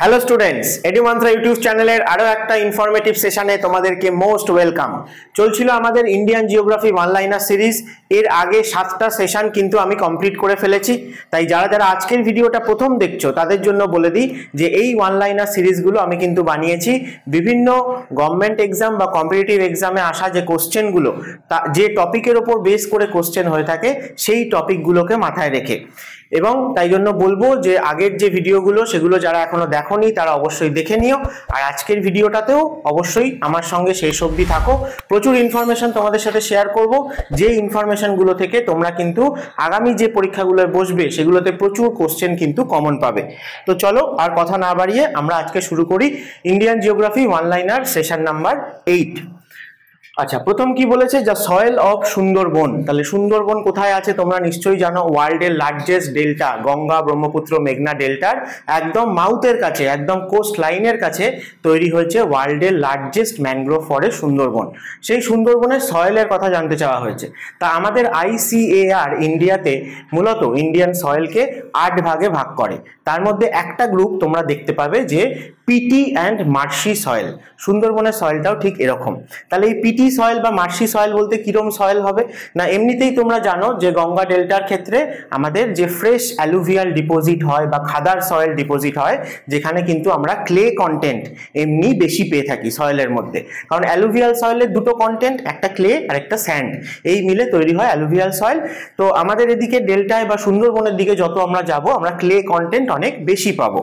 Hello students, এডুমন্ত্রা YouTube চ্যানেলের আরো একটা ইনফরমেটিভ সেশনে তোমাদেরকে মোস্ট ওয়েলকাম। চলছিল আমাদের Indian geography one liner series. এর আগে 7টা সেশন কিন্তু আমি কমপ্লিট করে ফেলেছি। তাই যারা যারা আজকের ভিডিওটা প্রথম দেখছো তাদের জন্য বলে দিই যে এই ওয়ান লাইনার সিরিজগুলো আমি কিন্তু বানিয়েছি বিভিন্ন গভর্নমেন্ট এক্সাম বা কম্পিটিটিভ এক্সামে আসা যে কোশ্চেনগুলো, যে টপিকের ওপর বেস করে কোশ্চেন হয়ে থাকে সেই টপিকগুলোকে মাথায় রেখে। এবং তাই জন্য বলবো যে আগের যে ভিডিওগুলো সেগুলো যারা এখনো দেখোনি তারা অবশ্যই দেখে নিও। আর আজকের ভিডিওটাতেও অবশ্যই আমার সঙ্গে শেষ অবধি থাকো। প্রচুর ইনফরমেশন তোমাদের সাথে শেয়ার করব, যে ইনফরমেশনগুলো থেকে তোমরা কিন্তু আগামী যে পরীক্ষাগুলোয় বসবে সেগুলোতে প্রচুর কোশ্চেন কিন্তু কমন পাবে। তো চলো আর কথা না বাড়িয়ে আমরা আজকে শুরু করি Indian geography one liner session number 8। আচ্ছা, প্রথম কি বলেছে, দ্য সয়েল অফ সুন্দরবন। তাহলে সুন্দরবন কোথায় আছে তোমরা নিশ্চয়ই জানো, ওয়ার্ল্ডের লার্জেস্ট ডেল্টা, গঙ্গা ব্রহ্মপুত্র মেঘনা ডেল্টার একদম মাউথের কাছে, একদম কোস্ট লাইনের কাছে তৈরি হয়েছে ওয়ার্ল্ডের লার্জেস্ট ম্যানগ্রোভ ফরেস্ট সুন্দরবন। সেই সুন্দরবনের সয়েলের কথা জানতে চাওয়া হয়েছে। তা আমাদের ICAR ইন্ডিয়াতে মূলত ইন্ডিয়ান সয়েলকে 8 ভাগে ভাগ করে। তার মধ্যে একটা গ্রুপ তোমরা দেখতে পাবে যে পিটি অ্যান্ড মার্শি সয়েল। সুন্দরবনের সয়েলটাও ঠিক এরকম। তাহলে এই পিটি সয়েল বা মার্শি সয়েল বলতে কিরম সয়েল হবে না, এমনিতেই তোমরা জানো যে গঙ্গা ডেল্টার ক্ষেত্রে আমাদের যে ফ্রেশ অ্যালুভিয়াল ডিপোজিট হয় বা খাদার সয়েল ডিপোজিট হয়, যেখানে কিন্তু আমরা ক্লে কন্টেন্ট এমনি বেশি পেয়ে থাকি সয়েলের মধ্যে। কারণ অ্যালুভিয়াল সয়েলের দুটো কন্টেন্ট, একটা ক্লে আর একটা স্যান্ড, এই মিলে তৈরি হয় অ্যালুভিয়াল সয়েল। তো আমাদের এদিকে ডেল্টায় বা সুন্দরবনের দিকে যত আমরা যাব আমরা ক্লে কন্টেন্ট অনেক বেশি পাবো।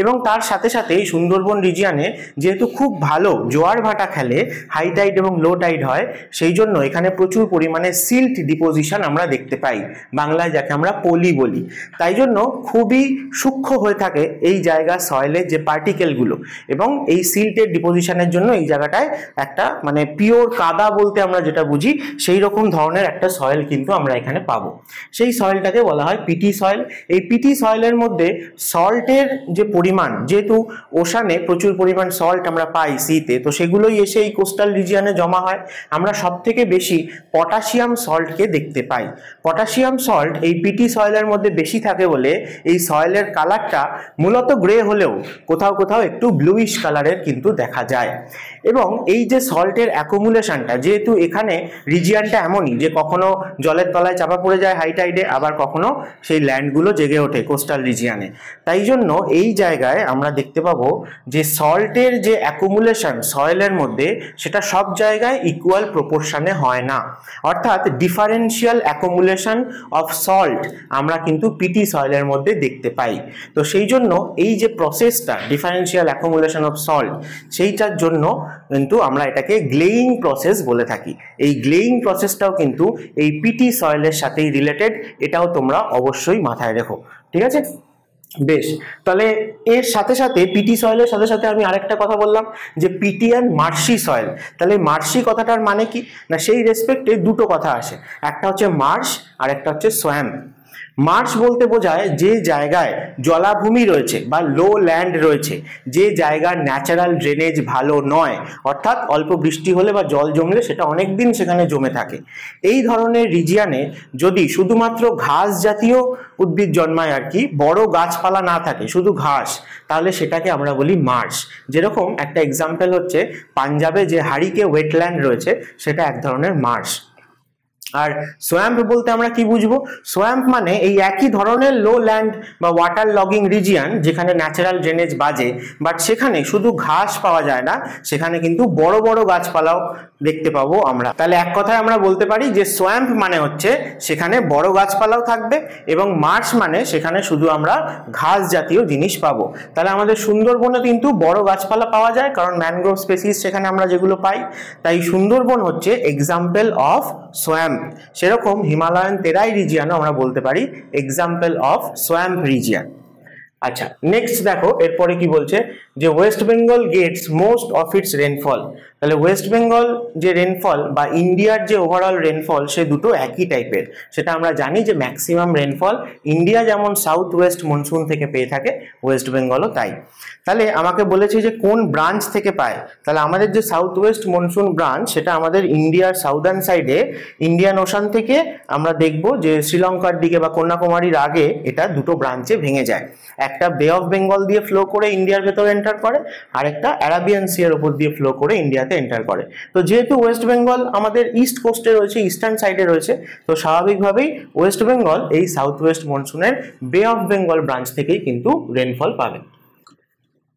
এবং তার সাথে সাথে এই সুন্দরবন রিজিয়নে যেহেতু খুব ভালো জোয়ার ভাটা খেলে, হাই টাইড এবং লো টাইড হয়, সেই জন্য এখানে প্রচুর পরিমাণে সিল্ট ডিপোজিশন আমরা দেখতে পাই, বাংলায় যাকে আমরা পলি বলি। তাই জন্য খুবই সূক্ষ্ম হয়ে থাকে এই জায়গার সয়েলের যে পার্টিকেলগুলো, এবং এই সিল্টের ডিপোজিশনের জন্য এই জায়গাটায় একটা মানে পিওর কাদা বলতে আমরা যেটা বুঝি সেই রকম ধরনের একটা সয়েল কিন্তু আমরা এখানে পাবো। সেই সয়েলটাকে বলা হয় পিটি সয়েল। এই পিটি সয়েলের মধ্যে সল্টের যে পরিমাণ, যেহেতু ওশানে প্রচুর পরিমাণ সল্ট আমরা পাই সিতে, তো সেগুলোই এসে এই কোস্টাল রিজিয়নে জমা হয়। আমরা সব থেকে বেশি পটাশিয়াম সল্টকে দেখতে পাই। পটাশিয়াম সল্ট এই পিটি সয়েলের মধ্যে বেশি থাকে বলে এই সয়েলের কালারটা মূলত গ্রে হলেও কোথাও কোথাও একটু ব্লুইশ কালারের কিন্তু দেখা যায়। এবং এই যে সল্টের অ্যাকুমুলেশনটা, যেহেতু এখানে রিজিয়নটা এমনই যে কখনো জলের তলায় চাপা পড়ে যায় হাই টাইডে, আবার কখনো সেই ল্যান্ডগুলো জেগে ওঠে কোস্টাল রিজিয়নে, তাই জন্য এই জায়গায় আমরা দেখতে পাবো যে সল্টের যে অ্যাকুমুলেশন সয়েলের মধ্যে সেটা সব জায়গায় ইকুয়াল প্রপোর্শনে হয় না। অর্থাৎ ডিফারেন্সিয়াল অ্যাকুমুলেশন অফ সল্ট আমরা কিন্তু পিটি সয়েলের মধ্যে দেখতে পাই। তো সেই জন্য এই যে প্রসেসটা ডিফারেন্সিয়াল অ্যাকুমুলেশন অফ সল্ট, সেইটার জন্য কিন্তু আমরা এটাকে গ্লেইং প্রসেস বলে থাকি। এই গ্লেইং প্রসেসটাও কিন্তু এই পিটি সয়েলের সাথেই রিলেটেড, এটাও তোমরা অবশ্যই মাথায় রেখো। ঠিক আছে, বেশ। তাহলে এর সাথে সাথে পিটি সয়েলের সাথে সাথে আমি আরেকটা কথা বললাম যে পিটি অ্যান্ড মার্শি সয়েল। তাহলে মার্শি কথাটার মানে কি না, সেই রেসপেক্টে দুটো কথা আসে, একটা হচ্ছে মার্শ আর একটা হচ্ছে সোয়াম্প। মার্শ বলতে বোঝায় যে জায়গায় জলাভূমি রয়েছে বা লো ল্যান্ড রয়েছে, যে জায়গার ন্যাচারাল ড্রেনেজ ভালো নয়, অর্থাৎ অল্প বৃষ্টি হলে বা জল জমলে সেটা অনেক দিন সেখানে জমে থাকে। এই ধরনের রিজিয়নে যদি শুধুমাত্র ঘাস জাতীয় উদ্ভিদ জন্মায় আর কি, বড় গাছপালা না থাকে, শুধু ঘাস, তাহলে সেটাকে আমরা বলি মার্শ। যেরকম একটা এক্সাম্পল হচ্ছে পাঞ্জাবে যে হারিকে ওয়েটল্যান্ড রয়েছে, সেটা এক ধরনের মার্শ। আর সোয়াম্প বলতে আমরা কি বুঝবো, সোয়াম্প মানে এই একই ধরনের লো ল্যান্ড বা ওয়াটার লগিং রিজিয়ন যেখানে ন্যাচারাল ড্রেনেজ বাজে, বাট সেখানে শুধু ঘাস পাওয়া যায় না, সেখানে কিন্তু বড় বড় গাছপালাও দেখতে পাবো আমরা। তাহলে এক কথায় আমরা বলতে পারি যে সোয়াম্প মানে হচ্ছে সেখানে বড় গাছপালাও থাকবে, এবং মার্শ মানে সেখানে শুধু আমরা ঘাস জাতীয় জিনিস পাবো। তাহলে আমাদের সুন্দরবনে কিন্তু বড় গাছপালা পাওয়া যায়, কারণ ম্যানগ্রোভ স্পেসিস সেখানে আমরা যেগুলো পাই। তাই সুন্দরবন হচ্ছে এক্সাম্পল অফ সোয়াম্প। সেরকম হিমালয়ান তেরাই রিজিয়নও আমরা বলতে পারি এক্সাম্পল অফ সোয়াম্প রিজিয়ন। আচ্ছা, নেক্সট দেখো এরপরে কি বলছে যে West Bengal gets most of its rainfall. তাহলে ওয়েস্ট বেঙ্গল যে রেনফল বা ইন্ডিয়ার যে ওভারঅল রেনফল, সে দুটো একই টাইপের। সেটা আমরা জানি যে ম্যাক্সিমাম রেনফল ইন্ডিয়া যেমন সাউথ ওয়েস্ট মনসুন থেকে পেয়ে থাকে, ওয়েস্ট বেঙ্গলও তাই। তাহলে আমাকে বলেছে যে কোন ব্রাঞ্চ থেকে পায়। তাহলে আমাদের যে সাউথ ওয়েস্ট মনসুন ব্রাঞ্চ, সেটা আমাদের ইন্ডিয়ার সাউদার্ন সাইডে ইন্ডিয়ান ওশান থেকে আমরা দেখব যে শ্রীলঙ্কার দিকে বা কন্যাকুমারীর আগে এটা দুটো ব্রাঞ্চে ভেঙে যায়। একটা বে অফ বেঙ্গল দিয়ে ফ্লো করে ইন্ডিয়ার ভেতরে এন্টার করে, আর একটা অ্যারাবিয়ান সি এর উপর দিয়ে ফ্লো করে ইন্ডিয়াতে এন্টার করে। তো যেহেতু ওয়েস্ট বেঙ্গল আমাদের ইস্ট কোস্টে রয়েছে, ইস্টার্ন সাইডে রয়েছে, তো স্বাভাবিকভাবেই ওয়েস্ট বেঙ্গল এই সাউথ ওয়েস্ট মনসুনের বে অফ বেঙ্গল ব্রাঞ্চ থেকেই কিন্তু রেনফল পাবে।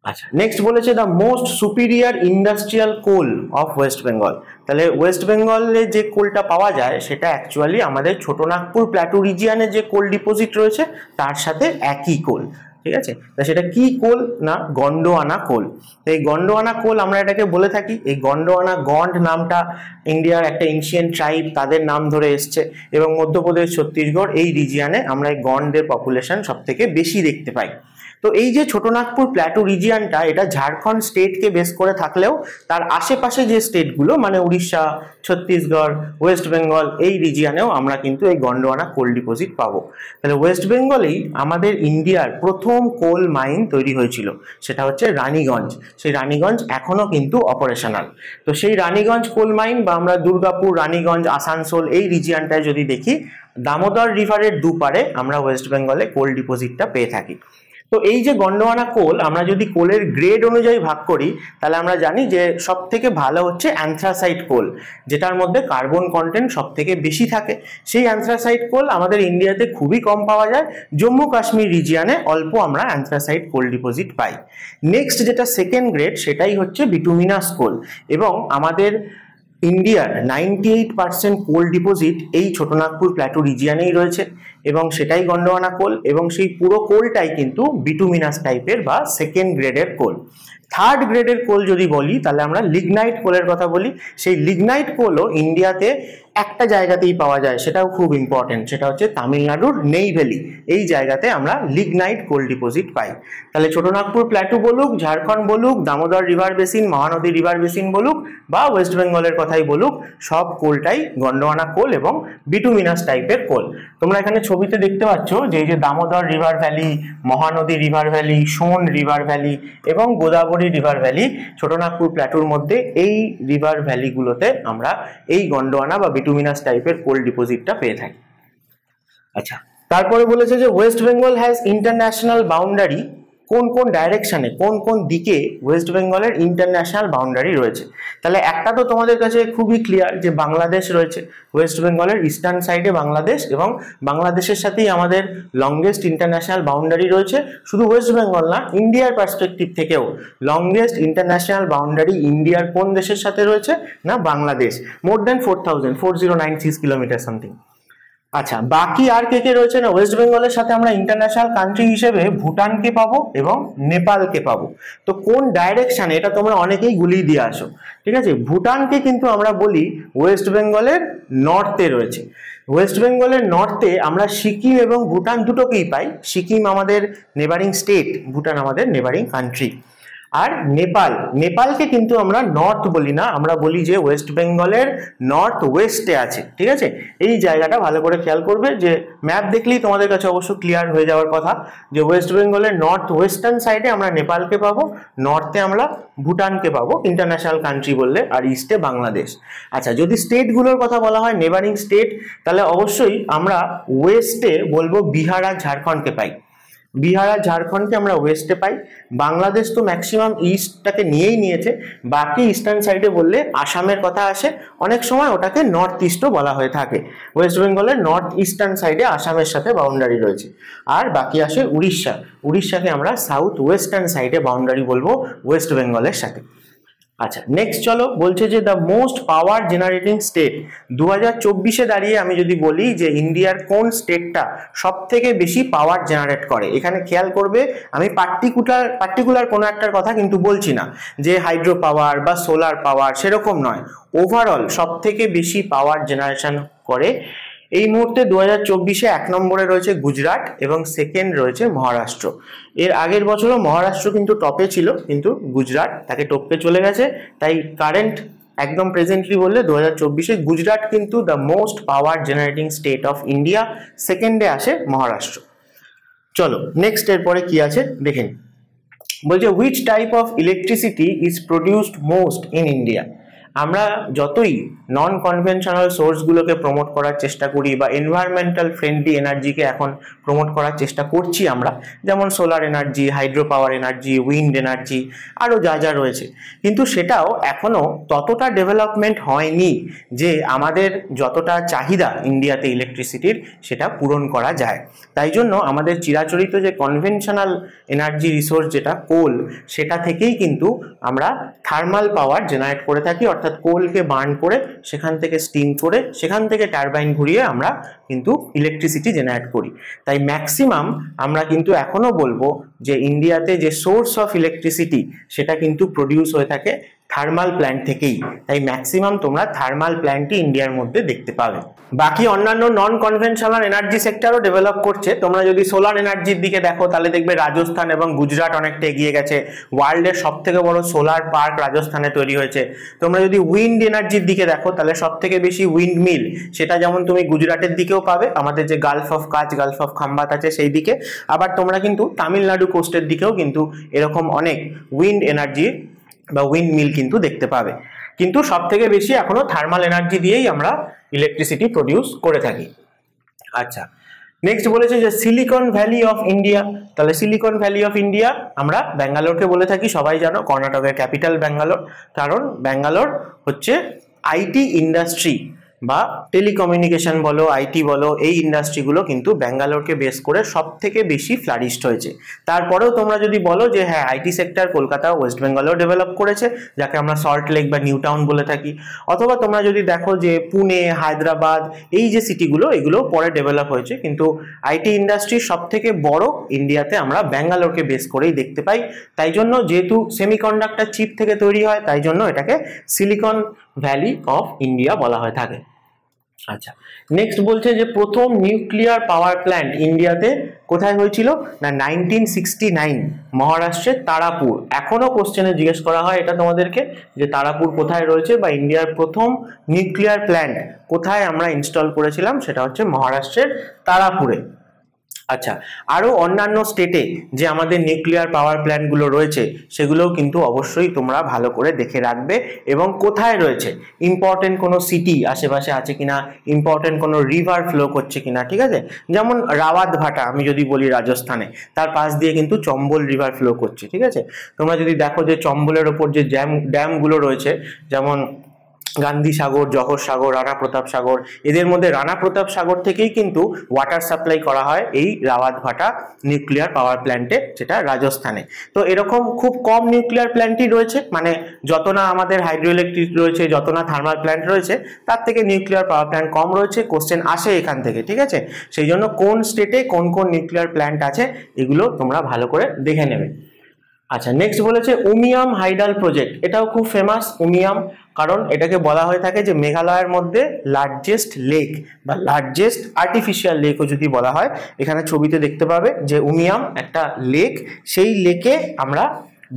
আচ্ছা, নেক্সট বলেছে the most superior industrial coal of West Bengal. তাহলে ওয়েস্ট বেঙ্গলে যে কোলটা পাওয়া যায় সেটা অ্যাকচুয়ালি আমাদের ছোটনাগপুর প্ল্যাটু রিজিয়নে যে কোল ডিপোজিট রয়েছে তার সাথে একই কোল, ঠিক আছে। তা সেটা কি কোল না গন্ডোয়ানা কোল। এই গন্ডোয়ানা কোল আমরা এটাকে বলে থাকি, এই গন্ডোয়ানা গন্ড নামটা ইন্ডিয়ার একটা এনশিয়েন্ট ট্রাইব, তাদের নাম ধরে এসছে, এবং মধ্যপ্রদেশ ছত্তিশগড় এই রিজিয়নে আমরা এই গন্ডের পপুলেশন সব থেকে বেশি দেখতে পাই। তো এই যে ছোটনাগপুর প্ল্যাটু রিজিয়নটা এটা ঝাড়খণ্ড স্টেটকে বেস করে থাকলেও তার আশেপাশে যে স্টেটগুলো মানে উড়িষ্যা, ছত্তিশগড়, ওয়েস্ট বেঙ্গল এই রিজিয়নেও আমরা কিন্তু এই গন্ডোয়ানা কোল ডিপোজিট পাবো। তাহলে ওয়েস্ট বেঙ্গলেই আমাদের ইন্ডিয়ার প্রথম কোল মাইন তৈরি হয়েছিল, সেটা হচ্ছে রানীগঞ্জ। সেই রানীগঞ্জ এখনো কিন্তু অপারেশনাল। তো সেই রানীগঞ্জ কোল মাইন বা আমরা দুর্গাপুর, রানীগঞ্জ, আসানসোল এই রিজিয়নটায় যদি দেখি, দামোদর রিভারের দুপারে আমরা ওয়েস্ট বেঙ্গলে কোল ডিপোজিটটা পেয়ে থাকি। তো এই যে গন্ডোয়ানা কোল আমরা যদি কোলের গ্রেড অনুযায়ী ভাগ করি তাহলে আমরা জানি যে সব থেকে ভালো হচ্ছে অ্যান্থ্রাসাইট কোল, যেটার মধ্যে কার্বন কন্টেন্ট সব থেকে বেশি থাকে। সেই অ্যান্থ্রাসাইট কোল আমাদের ইন্ডিয়াতে খুবই কম পাওয়া যায়, জম্মু কাশ্মীর রিজিয়নে অল্প আমরা অ্যান্থ্রাসাইট কোল ডিপোজিট পাই। নেক্সট যেটা সেকেন্ড গ্রেড সেটাই হচ্ছে বিটুমিনাস কোল, এবং আমাদের ইন্ডিয়ার 98% কোল ডিপোজিট এই ছোটনাগপুর প্ল্যাটু রিজিয়নেই রয়েছে, এবং সেটাই গন্ডোয়ানা কোল, এবং সেই পুরো কোলটাই কিন্তু বিটুমিনাস টাইপের বা সেকেন্ড গ্রেডের কোল। থার্ড গ্রেডের কোল যদি বলি তাহলে আমরা লিগনাইট কোলের কথা বলি। সেই লিগনাইট কোলও ইন্ডিয়াতে একটা জায়গাতেই পাওয়া যায়, সেটাও খুব ইম্পর্টেন্ট, সেটা হচ্ছে তামিলনাড়ুর নেইভেলি। এই জায়গাতে আমরা লিগনাইট কোল ডিপোজিট পাই। তাহলে ছোটনাগপুর প্ল্যাটু বলুক, ঝাড়খণ্ড বলুক, Damodar river basin, Mahanadi river basin বলুক, বা ওয়েস্ট বেঙ্গলের কথাই বলুক, সব কোলটাই গন্ডোয়ানা কোল এবং বিটুমিনাস টাইপের কোল। তোমরা এখানে ছবিতে দেখতে পাচ্ছ যে এই যে Damodar river valley, Mahanadi river valley, Son river valley এবং গোদাবরী রিভার ভ্যালি ছোটনাগপুর প্ল্যাটুর মধ্যে, এই রিভার ভ্যালিগুলোতে আমরা এই গন্ডোয়ানা বা বিটুমিনাস টাইপের কোল ডিপোজিটটা পেয়ে থাকি। আচ্ছা, তারপরে বলেছে যে West Bengal has international boundary, কোন কোন ডাইরেকশনে কোন কোন দিকে ওয়েস্ট বেঙ্গলের ইন্টারন্যাশনাল বাউন্ডারি রয়েছে। তাহলে একটা তো তোমাদের কাছে খুবই ক্লিয়ার যে বাংলাদেশ রয়েছে, ওয়েস্ট বেঙ্গলের ইস্টার্ন সাইডে বাংলাদেশ, এবং বাংলাদেশের সাথেই আমাদের লংগেস্ট ইন্টারন্যাশনাল বাউন্ডারি রয়েছে। শুধু ওয়েস্ট বেঙ্গল না, ইন্ডিয়ার পার্সপেক্টিভ থেকেও লংগেস্ট ইন্টারন্যাশনাল বাউন্ডারি ইন্ডিয়ার কোন দেশের সাথে রয়েছে না বাংলাদেশ, মোর দেন 4096 কিলোমিটার সামথিং। আচ্ছা, বাকি আর কে কে রয়েছে না ওয়েস্ট বেঙ্গলের সাথে আমরা ইন্টারন্যাশনাল কান্ট্রি হিসেবে ভুটানকে পাবো এবং নেপালকে পাবো। তো কোন ডাইরেকশনে এটা তোমরা অনেকেই গুলিয়ে দিয়ে আসো, ঠিক আছে। ভুটানকে কিন্তু আমরা বলি ওয়েস্ট বেঙ্গলের নর্থে রয়েছে। ওয়েস্ট বেঙ্গলের নর্থে আমরা সিকিম এবং ভুটান দুটোকেই পাই। সিকিম আমাদের নেবারিং স্টেট, ভুটান আমাদের নেবারিং কান্ট্রি। আর নেপালকে কিন্তু আমরা নর্থ বলি না, আমরা বলি যে ওয়েস্ট বেঙ্গলের নর্থ ওয়েস্টে আছে, ঠিক আছে। এই জায়গাটা ভালো করে খেয়াল করবে, যে ম্যাপ দেখলেই তোমাদের কাছে অবশ্য ক্লিয়ার হয়ে যাওয়ার কথা যে ওয়েস্ট বেঙ্গলের নর্থ ওয়েস্টার্ন সাইডে আমরা নেপালকে পাবো, নর্থে আমরা ভুটানকে পাবো ইন্টারন্যাশনাল কান্ট্রি বললে, আর ইস্টে বাংলাদেশ। আচ্ছা, যদি স্টেটগুলোর কথা বলা হয় নেবারিং স্টেট, তাহলে অবশ্যই আমরা ওয়েস্টে বলবো বিহার আর ঝাড়খণ্ডকে পাই। বিহার আর ঝাড়খণ্ডকে আমরা ওয়েস্টে পাই। বাংলাদেশ তো ম্যাক্সিমাম ইস্টটাকে নিয়েই নিয়েছে, বাকি ইস্টার্ন সাইডে বললে আসামের কথা আসে, অনেক সময় ওটাকে নর্থ ইস্টও বলা হয়ে থাকে। ওয়েস্ট বেঙ্গলের নর্থ ইস্টার্ন সাইডে আসামের সাথে বাউন্ডারি রয়েছে। আর বাকি আসে উড়িষ্যা, উড়িষ্যাকে আমরা সাউথ ওয়েস্টার্ন সাইডে বাউন্ডারি বলবো ওয়েস্ট বেঙ্গলের সাথে। আচ্ছা, নেক্সট চলো, বলছে যে the most power generating state 2024-এ দাঁড়িয়ে আমি যদি বলি যে ইন্ডিয়ার কোন স্টেটটা সব থেকে বেশি পাওয়ার জেনারেট করে, এখানে খেয়াল করবে আমি পার্টিকুলার কোনো একটার কথা কিন্তু বলছি না, যে হাইড্রো পাওয়ার বা সোলার পাওয়ার সেরকম নয়, ওভারঅল সব থেকে বেশি পাওয়ার জেনারেশন করে এই মুহূর্তে 2024-এ 1 নম্বরে রয়েছে গুজরাট এবং সেকেন্ড রয়েছে মহারাষ্ট্র। এর আগের বছরও মহারাষ্ট্র কিন্তু টপে ছিল, কিন্তু গুজরাট তাকে টপকে চলে গেছে। তাই কারেন্ট একদম প্রেজেন্টলি বললে 2024-এ গুজরাট কিন্তু the most power generating state of India, সেকেন্ডে আসে মহারাষ্ট্র। চলো নেক্সট, এরপরে কি আছে দেখেন। বলছে which type of electricity is produced most in India. আমরা যতই নন কনভেনশনাল সোর্সগুলোকে প্রমোট করার চেষ্টা করি বা এনভায়রনমেন্টাল ফ্রেন্ডলি এনার্জিকে এখন প্রমোট করার চেষ্টা করছি আমরা, যেমন solar energy, hydro power energy, wind energy, আরও যা যা রয়েছে, কিন্তু সেটাও এখনও ততটা ডেভেলপমেন্ট হয়নি যে আমাদের যতটা চাহিদা ইন্ডিয়াতে ইলেকট্রিসিটির সেটা পূরণ করা যায়। তাই জন্য আমাদের চিরাচরিত যে কনভেনশনাল এনার্জি রিসোর্স যেটা কোল, সেটা থেকেই কিন্তু আমরা থার্মাল পাওয়ার জেনারেট করে থাকি, অর্থাৎ কোলকে বার্ন করে সেখান থেকে স্টিম করে সেখান থেকে টারবাইন ঘুরিয়ে আমরা কিন্তু ইলেকট্রিসিটি জেনারেট করি। তাই ম্যাক্সিমাম আমরা কিন্তু এখনো বলবো যে ইন্ডিয়াতে যে সোর্স অফ ইলেকট্রিসিটি সেটা কিন্তু প্রডিউস হয়ে থাকে থার্মাল প্ল্যান্ট থেকেই। তাই ম্যাক্সিমাম তোমরা থার্মাল প্ল্যান্টই ইন্ডিয়ার মধ্যে দেখতে পাবে। বাকি অন্যান্য নন কনভেনশনাল এনার্জি সেক্টরও ডেভেলপ করছে। তোমরা যদি সোলার এনার্জির দিকে দেখো তাহলে দেখবে রাজস্থান এবং গুজরাট অনেকটা এগিয়ে গেছে, ওয়ার্ল্ডের সব থেকে বড় সোলার পার্ক রাজস্থানে তৈরি হয়েছে। তোমরা যদি উইন্ড এনার্জির দিকে দেখো তাহলে সব থেকে বেশি উইন্ড মিল সেটা যেমন তুমি গুজরাটের দিকেও পাবে, আমাদের যে গালফ অফ কাচ, গালফ অফ খাম্বাত আছে সেই দিকে, আবার তোমরা কিন্তু তামিলনাড়ু কোস্টের দিকেও কিন্তু এরকম অনেক উইন্ড এনার্জি বা উইন্ড মিল কিন্তু দেখতে পাবে। কিন্তু সব থেকে বেশি এখনো থার্মাল এনার্জি দিয়েই আমরা ইলেকট্রিসিটি প্রডিউস করে থাকি। আচ্ছা, নেক্সট বলেছে যে সিলিকন ভ্যালি অফ ইন্ডিয়া। তাহলে সিলিকন ভ্যালি অফ ইন্ডিয়া আমরা ব্যাঙ্গালোরকে বলে থাকি, সবাই জানো কর্ণাটকের ক্যাপিটাল ব্যাঙ্গালোর, কারণ ব্যাঙ্গালোর হচ্ছে আইটি ইন্ডাস্ট্রি বা টেলিকমিউনিকেশন বলো, আইটি বলো, এই ইন্ডাস্ট্রিগুলো কিন্তু ব্যাঙ্গালোরকে বেস করে সব থেকে বেশি ফ্লারিশড হয়েছে। তারপরেও তোমরা যদি বলো যে হ্যাঁ আইটি সেক্টর কলকাতা, ওয়েস্ট বেঙ্গলেও ডেভেলপ করেছে, যাকে আমরা সল্ট লেক বা নিউ টাউন বলে থাকি, অথবা তোমরা যদি দেখো যে পুনে, হায়দ্রাবাদ, এই যে সিটিগুলো এগুলো পরে ডেভেলপ হয়েছে, কিন্তু আইটি ইন্ডাস্ট্রি সব থেকে বড় ইন্ডিয়াতে আমরা ব্যাঙ্গালোরকে বেস করেই দেখতে পাই। তাই জন্য যেহেতু সেমিকন্ডাক্টর চিপ থেকে তৈরি হয়, তাই জন্য এটাকে সিলিকন ভ্যালি অফ ইন্ডিয়া বলা হয়ে থাকে। আচ্ছা, নেক্সট বলছে যে প্রথম নিউক্লিয়ার পাওয়ার প্ল্যান্ট ইন্ডিয়াতে কোথায় হয়েছিল না 1969 মহারাষ্ট্রের তারাপুর। এখনো কোশ্চেনে জিজ্ঞেস করা হয় এটা তোমাদেরকে যে তারাপুর কোথায় রয়েছে বা ইন্ডিয়ার প্রথম নিউক্লিয়ার প্ল্যান্ট কোথায় আমরা ইনস্টল করেছিলাম, সেটা হচ্ছে মহারাষ্ট্রের তারাপুরে। আচ্ছা, আরও অন্যান্য স্টেটে যে আমাদের নিউক্লিয়ার পাওয়ার প্ল্যান্টগুলো রয়েছে সেগুলোও কিন্তু অবশ্যই তোমরা ভালো করে দেখে রাখবে এবং কোথায় রয়েছে, ইম্পর্টেন্ট কোনো সিটি আশেপাশে আছে কিনা, ইম্পর্টেন্ট কোনো রিভার ফ্লো করছে কিনা। ঠিক আছে, যেমন রাওয়াত ভাটা আমি যদি বলি রাজস্থানে, তার পাশ দিয়ে কিন্তু চম্বল রিভার ফ্লো করছে। ঠিক আছে, তোমরা যদি দেখো যে চম্বলের ওপর যে ড্যামগুলো রয়েছে, যেমন গান্ধী সাগর, জহর সাগর, রানা প্রতাপ সাগর, এদের মধ্যে রানা প্রতাপ সাগর থেকেই কিন্তু ওয়াটার সাপ্লাই করা হয় এই রাওয়াত ভাটা নিউক্লিয়ার পাওয়ার প্ল্যান্টে, যেটা রাজস্থানে। তো এরকম খুব কম নিউক্লিয়ার প্ল্যান্টই রয়েছে, মানে যত না আমাদের হাইড্রো ইলেকট্রিক রয়েছে, যত না থার্মাল প্ল্যান্ট রয়েছে, তার থেকে নিউক্লিয়ার পাওয়ার প্ল্যান্ট কম রয়েছে। কোশ্চেন আসে এখান থেকে, ঠিক আছে, সেই জন্য কোন স্টেটে কোন কোন নিউক্লিয়ার প্ল্যান্ট আছে এগুলো তোমরা ভালো করে দেখে নেবে। আচ্ছা, নেক্সট বলেছে উমিয়াম হাইডাল প্রজেক্ট। এটাও খুব ফেমাস উমিয়াম, কারণ এটাকে বলা হয়ে থাকে যে মেঘালয়ের মধ্যে লার্জেস্ট লেক বা লার্জেস্ট আর্টিফিশিয়াল লেকও যদি বলা হয়। এখানে ছবিতে দেখতে পাবে যে উমিয়াম একটা লেক, সেই লেকে আমরা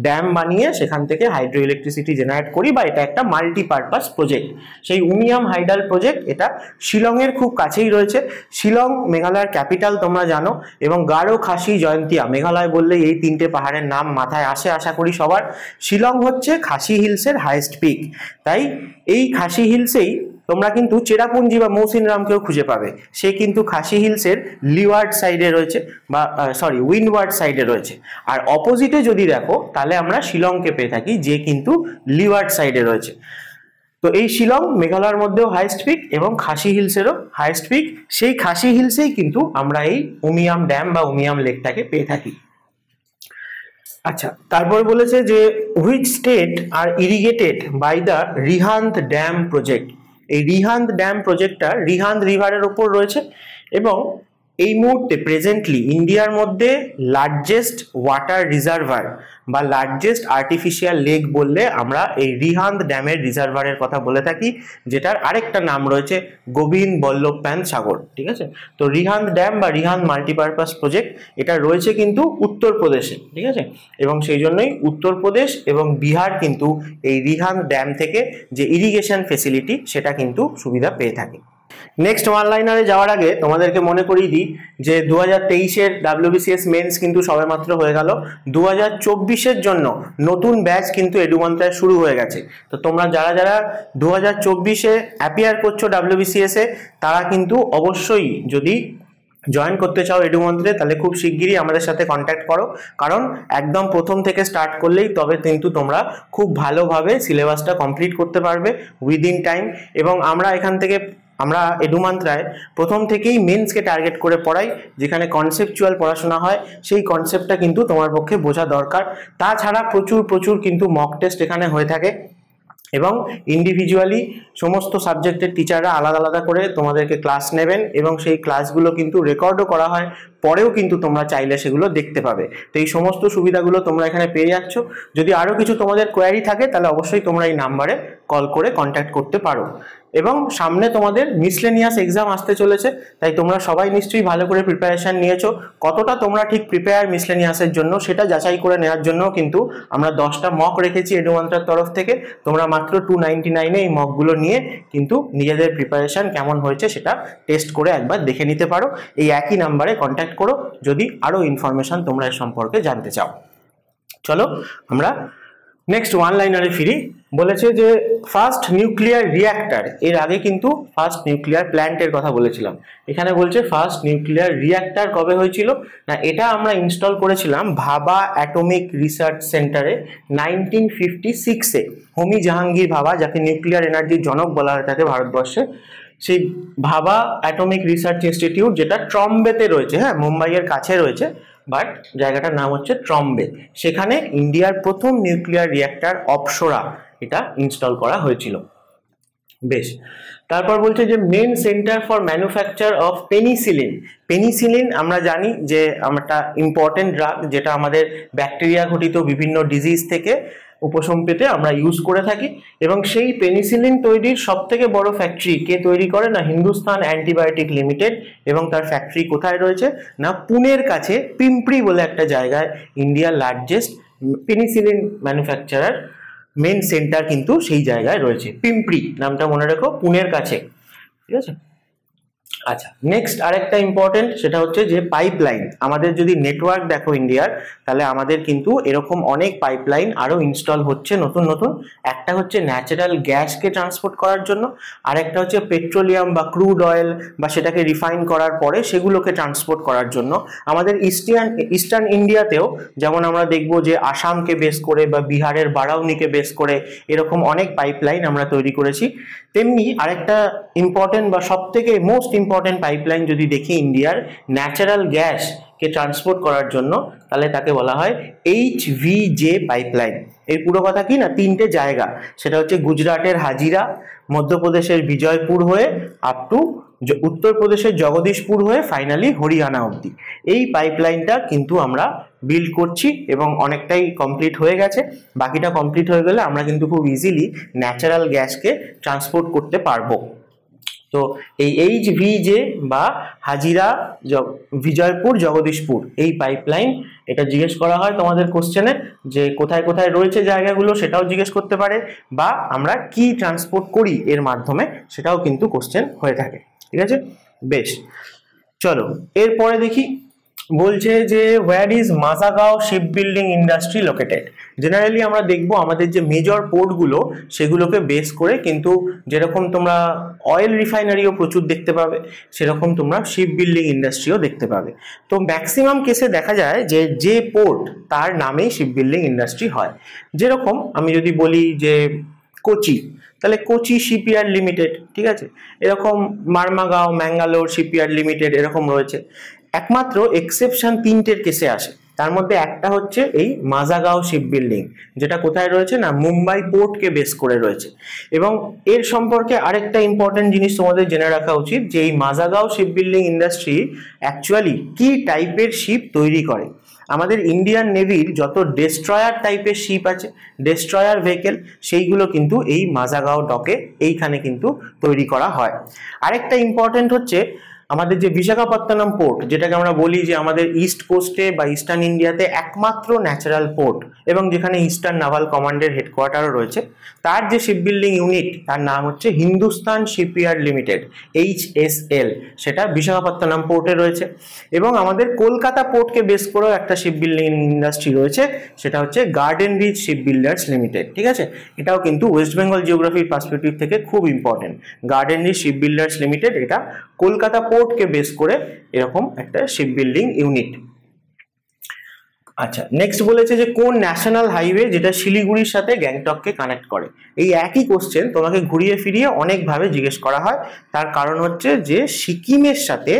ড্যাম বানিয়ে সেখান থেকে হাইড্রো ইলেকট্রিসিটি জেনারেট করি, বা এটা একটা মাল্টিপারপাস প্রজেক্ট। সেই উমিয়াম হাইডাল প্রজেক্ট এটা শিলংয়ের খুব কাছেই রয়েছে। শিলং মেঘালয়ের ক্যাপিটাল তোমরা জানো, এবং গারো, খাসি, জয়ন্তিয়া, মেঘালয় বললেই এই তিনটে পাহাড়ের নাম মাথায় আসে আশা করি সবার। শিলং হচ্ছে খাসি হিলসের হাইয়েস্ট পিক, তাই এই খাসি হিলসেই তোমরা কিন্তু চেরাপুঞ্জি বা মৌসিনরামকেও খুঁজে পাবে। সে কিন্তু খাসি হিলসের লিওয়ার্ড সাইডে রয়েছে, বা উইন্ডওয়ার্ড সাইডে রয়েছে। আর অপোজিটে যদি দেখো তাহলে আমরা শিলংকে পেয়ে থাকি, যে কিন্তু লিওয়ার্ড সাইডে রয়েছে। তো এই শিলং মেঘালয়ের মধ্যেও হাইয়েস্ট পিক এবং খাসি হিলসেরও হাইয়েস্ট পিক। সেই খাসি হিলসেই কিন্তু আমরা এই উমিয়াম ড্যাম বা উমিয়াম লেকটাকে পেয়ে থাকি। আচ্ছা, তারপর বলেছে যে which state are irrigated by the Rihand dam project. এই রিহান্দ ড্যাম প্রজেক্টটা রিহান্দ রিভারের ওপর রয়েছে, এবং এই মুহূর্তে প্রেজেন্টলি ইন্ডিয়ার মধ্যে লার্জেস্ট ওয়াটার রিজার্ভার বা লার্জেস্ট আর্টিফিশিয়াল লেক বললে আমরা এই রিহান্দ ড্যামের রিজার্ভারের কথা বলে থাকি, যেটার আরেকটা নাম রয়েছে গোবিন্দ বল্লভ প্যান্থ সাগর। ঠিক আছে, তো রিহান্দ ড্যাম বা রিহান্দ মাল্টিপারপাস প্রজেক্ট এটা রয়েছে কিন্তু উত্তরপ্রদেশে। ঠিক আছে, এবং সেই জন্যই উত্তরপ্রদেশ এবং বিহার কিন্তু এই রিহান্দ ড্যাম থেকে যে ইরিগেশন ফেসিলিটি সেটা কিন্তু সুবিধা পেয়ে থাকে। নেক্সট ওয়ান লাইনারে যাওয়ার আগে তোমাদেরকে মনে করিয়ে দিই যে 2023-এর WBCS মেন্স কিন্তু সবেমাত্র হয়ে গেল। 2024-এর জন্য নতুন ব্যাচ কিন্তু এডুমন্ত্রায় শুরু হয়ে গেছে। তো তোমরা যারা যারা 2024-এ অ্যাপিয়ার করছো WBCS-এ তারা কিন্তু অবশ্যই যদি জয়েন করতে চাও এডুমন্ত্রে তাহলে খুব শিগগিরই আমাদের সাথে কন্ট্যাক্ট করো, কারণ একদম প্রথম থেকে স্টার্ট করলেই তবে কিন্তু তোমরা খুব ভালোভাবে সিলেবাসটা কমপ্লিট করতে পারবে উইদিন টাইম। এবং আমরা এডুমন্ত্রায় প্রথম থেকেই মেন্সকে টার্গেট করে পড়াই, যেখানে কনসেপচুয়াল পড়াশোনা হয় সেই কনসেপ্টটা কিন্তু তোমার পক্ষে বোঝা দরকার। তাছাড়া প্রচুর কিন্তু মক টেস্ট এখানে হয়ে থাকে এবং ইন্ডিভিজুয়ালি সমস্ত সাবজেক্টের টিচাররা আলাদা আলাদা করে তোমাদেরকে ক্লাস নেবেন এবং সেই ক্লাসগুলো কিন্তু রেকর্ডও করা হয়, পরেও কিন্তু তোমরা চাইলে সেগুলো দেখতে পাবে। তো এই সমস্ত সুবিধাগুলো তোমরা এখানে পেয়ে যাচ্ছ। যদি আরও কিছু তোমাদের কোয়ারি থাকে তাহলে অবশ্যই তোমরা এই নাম্বারে কল করে কন্ট্যাক্ট করতে পারো। এবং সামনে তোমাদের মিসলেনিয়াস এক্সাম আসতে চলেছে, তাই তোমরা সবাই নিশ্চয়ই ভালো করে প্রিপারেশন নিয়েছো। কতটা তোমরা ঠিক প্রিপেয়ার মিসলেনিয়াসের জন্য সেটা যাচাই করে নেওয়ার জন্য কিন্তু আমরা 10টা মক রেখেছি এডুমন্ত্রার তরফ থেকে। তোমরা মাত্র 299-এ এই মকগুলো নিয়ে কিন্তু নিজেদের প্রিপারেশন কেমন হয়েছে সেটা টেস্ট করে একবার দেখে নিতে পারো। এই একই নাম্বারে কন্ট্যাক্ট করো যদি আরও ইনফরমেশন তোমরা এর সম্পর্কে জানতে চাও। চলো আমরা নেক্সট ওয়ান লাইনারে ফিরি। বলেছে যে ফার্স্ট নিউক্লিয়ার রিঅ্যাক্টর, এর আগে কিন্তু ফার্স্ট নিউক্লিয়ার প্ল্যান্টের কথা বলেছিলাম, এখানে বলছে ফার্স্ট নিউক্লিয়ার রিঅ্যাক্টর কবে হয়েছিল না, এটা আমরা ইনস্টল করেছিলাম ভাবা অ্যাটমিক রিসার্চ সেন্টারে 1956-এ। হোমি জাহাঙ্গীর ভাবা, যাকে নিউক্লিয়ার এনার্জির জনক বলা হয়ে থাকে ভারতবর্ষে, সেই ভাবা অ্যাটমিক রিসার্চ ইনস্টিটিউট যেটা ট্রম্বেতে রয়েছে, হ্যাঁ মুম্বাইয়ের কাছে রয়েছে, বাট জায়গাটার নাম হচ্ছে ট্রম্বে। সেখানে ইন্ডিয়ার প্রথম নিউক্লিয়ার রিঅ্যাক্টর অপসরা এটা ইনস্টল করা হয়েছিল। বেশ, তারপর বলছে যে main centre for manufacture of penicillin. Penicillin আমরা জানি যে একটা ইম্পর্টেন্ট ড্রাগ, যেটা আমাদের ব্যাকটেরিয়া ঘটিত বিভিন্ন ডিজিজ থেকে উপশম পেতে আমরা ইউজ করে থাকি। এবং সেই পেনিসিলিন তৈরির সব থেকে বড় ফ্যাক্টরি কে তৈরি করে না, হিন্দুস্তান অ্যান্টিবায়োটিক লিমিটেড। এবং তার ফ্যাক্টরি কোথায় রয়েছে না, পুনের কাছে পিম্পরি বলে একটা জায়গায় ইন্ডিয়ার largest penicillin manufacturer main centre কিন্তু সেই জায়গায় রয়েছে। পিম্পরি নামটা মনে রেখো, পুনের কাছে, ঠিক আছে। আচ্ছা, নেক্সট আরেকটা ইম্পর্টেন্ট, সেটা হচ্ছে যে পাইপলাইন। আমাদের যদি নেটওয়ার্ক দেখো ইন্ডিয়ার, তাহলে আমাদের কিন্তু এরকম অনেক পাইপলাইন আরও ইনস্টল হচ্ছে নতুন নতুন। একটা হচ্ছে ন্যাচারাল গ্যাসকে ট্রান্সপোর্ট করার জন্য, আর একটা হচ্ছে পেট্রোলিয়াম বা ক্রুড অয়েল বা সেটাকে রিফাইন করার পরে সেগুলোকে ট্রান্সপোর্ট করার জন্য। আমাদের ইস্টার্ন ইন্ডিয়াতেও যেমন আমরা দেখবো যে আসামকে বেস করে বা বিহারের বারাউনিকে বেস করে এরকম অনেক পাইপলাইন আমরা তৈরি করেছি। তেমনি আরেকটা ইম্পর্টেন্ট বা সব থেকে মোস্ট ইম্পর্টেন্ট পাইপলাইন যদি দেখি ইন্ডিয়ার ন্যাচারাল গ্যাসকে ট্রান্সপোর্ট করার জন্য, তাহলে তাকে বলা হয় HVJ পাইপলাইন। এর পুরো কথা কি না, 3টে জায়গা, সেটা হচ্ছে গুজরাটের হাজিরা, মধ্যপ্রদেশের বিজয়পুর হয়ে আপ টু উত্তরপ্রদেশের জগদীশপুর হয়ে ফাইনালি হরিয়ানা অবধি। এই পাইপলাইনটা কিন্তু আমরা বিল্ড করছি এবং অনেকটাই কমপ্লিট হয়ে গেছে। বাকিটা কমপ্লিট হয়ে গেলে আমরা কিন্তু খুব ইজিলি ন্যাচারাল গ্যাসকে ট্রান্সপোর্ট করতে পারবো। তো এই HVJ বা হাজিরা বিজয়পুর জগদীশপুর এই পাইপলাইন, এটা জিজ্ঞেস করা হয় তোমাদের কোশ্চেনে যে কোথায় কোথায় রয়েছে জায়গাগুলো, সেটাও জিজ্ঞেস করতে পারে, বা আমরা কি ট্রান্সপোর্ট করি এর মাধ্যমে সেটাও কিন্তু কোশ্চেন হয়ে থাকে, ঠিক আছে। বেশ, চলো এরপরে দেখি। বলছে যে where is Mazagaon ship building industry located. Generally আমরা দেখবো আমাদের যে মেজর পোর্টগুলো সেগুলোকে বেস করে কিন্তু যেরকম তোমরা অয়েল রিফাইনারিও প্রচুর দেখতে পাবে, সেরকম তোমরা শিপ বিল্ডিং ইন্ডাস্ট্রিও দেখতে পাবে। তো ম্যাক্সিমাম কেসে দেখা যায় যে পোর্ট তার নামেই শিপ বিল্ডিং ইন্ডাস্ট্রি হয়। যেরকম আমি যদি বলি যে কোচি, তাহলে কোচি শিপইয়ার্ড লিমিটেড, ঠিক আছে। এরকম মারমাগাঁও ম্যাঙ্গালোর শিপইয়ার্ড লিমিটেড এরকম রয়েছে। একমাত্র এক্সেপশন 3টের কেসে আসে, তার মধ্যে একটা হচ্ছে এই মাজাগাঁও শিপ বিল্ডিং, যেটা কোথায় রয়েছে না মুম্বাই পোর্টকে বেস করে রয়েছে। এবং এর সম্পর্কে আরেকটা ইম্পর্টেন্ট জিনিস তোমাদের জেনে রাখা উচিত যে এই Mazagaon ship building industry actually কি টাইপের শিপ তৈরি করে। আমাদের ইন্ডিয়ান নেভির যত ডেস্ট্রয়ার টাইপের শিপ আছে, ডেস্ট্রয়ার ভেহিকেল, সেইগুলো কিন্তু এই মাজাগাঁও ডকে এইখানে কিন্তু তৈরি করা হয়। আরেকটা ইম্পর্টেন্ট হচ্ছে আমাদের যে বিশাখাপত্তনম পোর্ট, যেটাকে আমরা বলি যে আমাদের ইস্ট কোস্টে বা ইস্টার্ন ইন্ডিয়াতে একমাত্র ন্যাচারাল পোর্ট এবং যেখানে ইস্টার্ন নাভাল কমান্ডের হেডকোয়ার্টারও রয়েছে, তার যে শিপ বিল্ডিং ইউনিট তার নাম হচ্ছে হিন্দুস্তান শিপইয়ার্ড লিমিটেড, HSL, সেটা বিশাখাপত্তনম পোর্টে রয়েছে। এবং আমাদের কলকাতা পোর্টকে বেস করেও একটা শিপ বিল্ডিং ইন্ডাস্ট্রি রয়েছে, সেটা হচ্ছে Garden Reach Shipbuilders Limited. ঠিক আছে, এটাও কিন্তু ওয়েস্ট বেঙ্গল জিওগ্রাফির পার্সপেক্টিভ থেকে খুব important. Garden Reach Shipbuilders Limited, এটা কলকাতা পোর্টকে বেস করে এরকম একটা শিপ বিল্ডিং ইউনিট। আচ্ছা, নেক্সট বলেছে যে কোন ন্যাশনাল হাইওয়ে যেটা শিলিগুড়ির সাথে গ্যাংটককে কানেক্ট করে। এই একই কোশ্চেন তোমাকে ঘুরিয়ে ফিরিয়ে অনেকভাবে জিজ্ঞেস করা হয়। তার কারণ হচ্ছে যে সিকিমের সাথে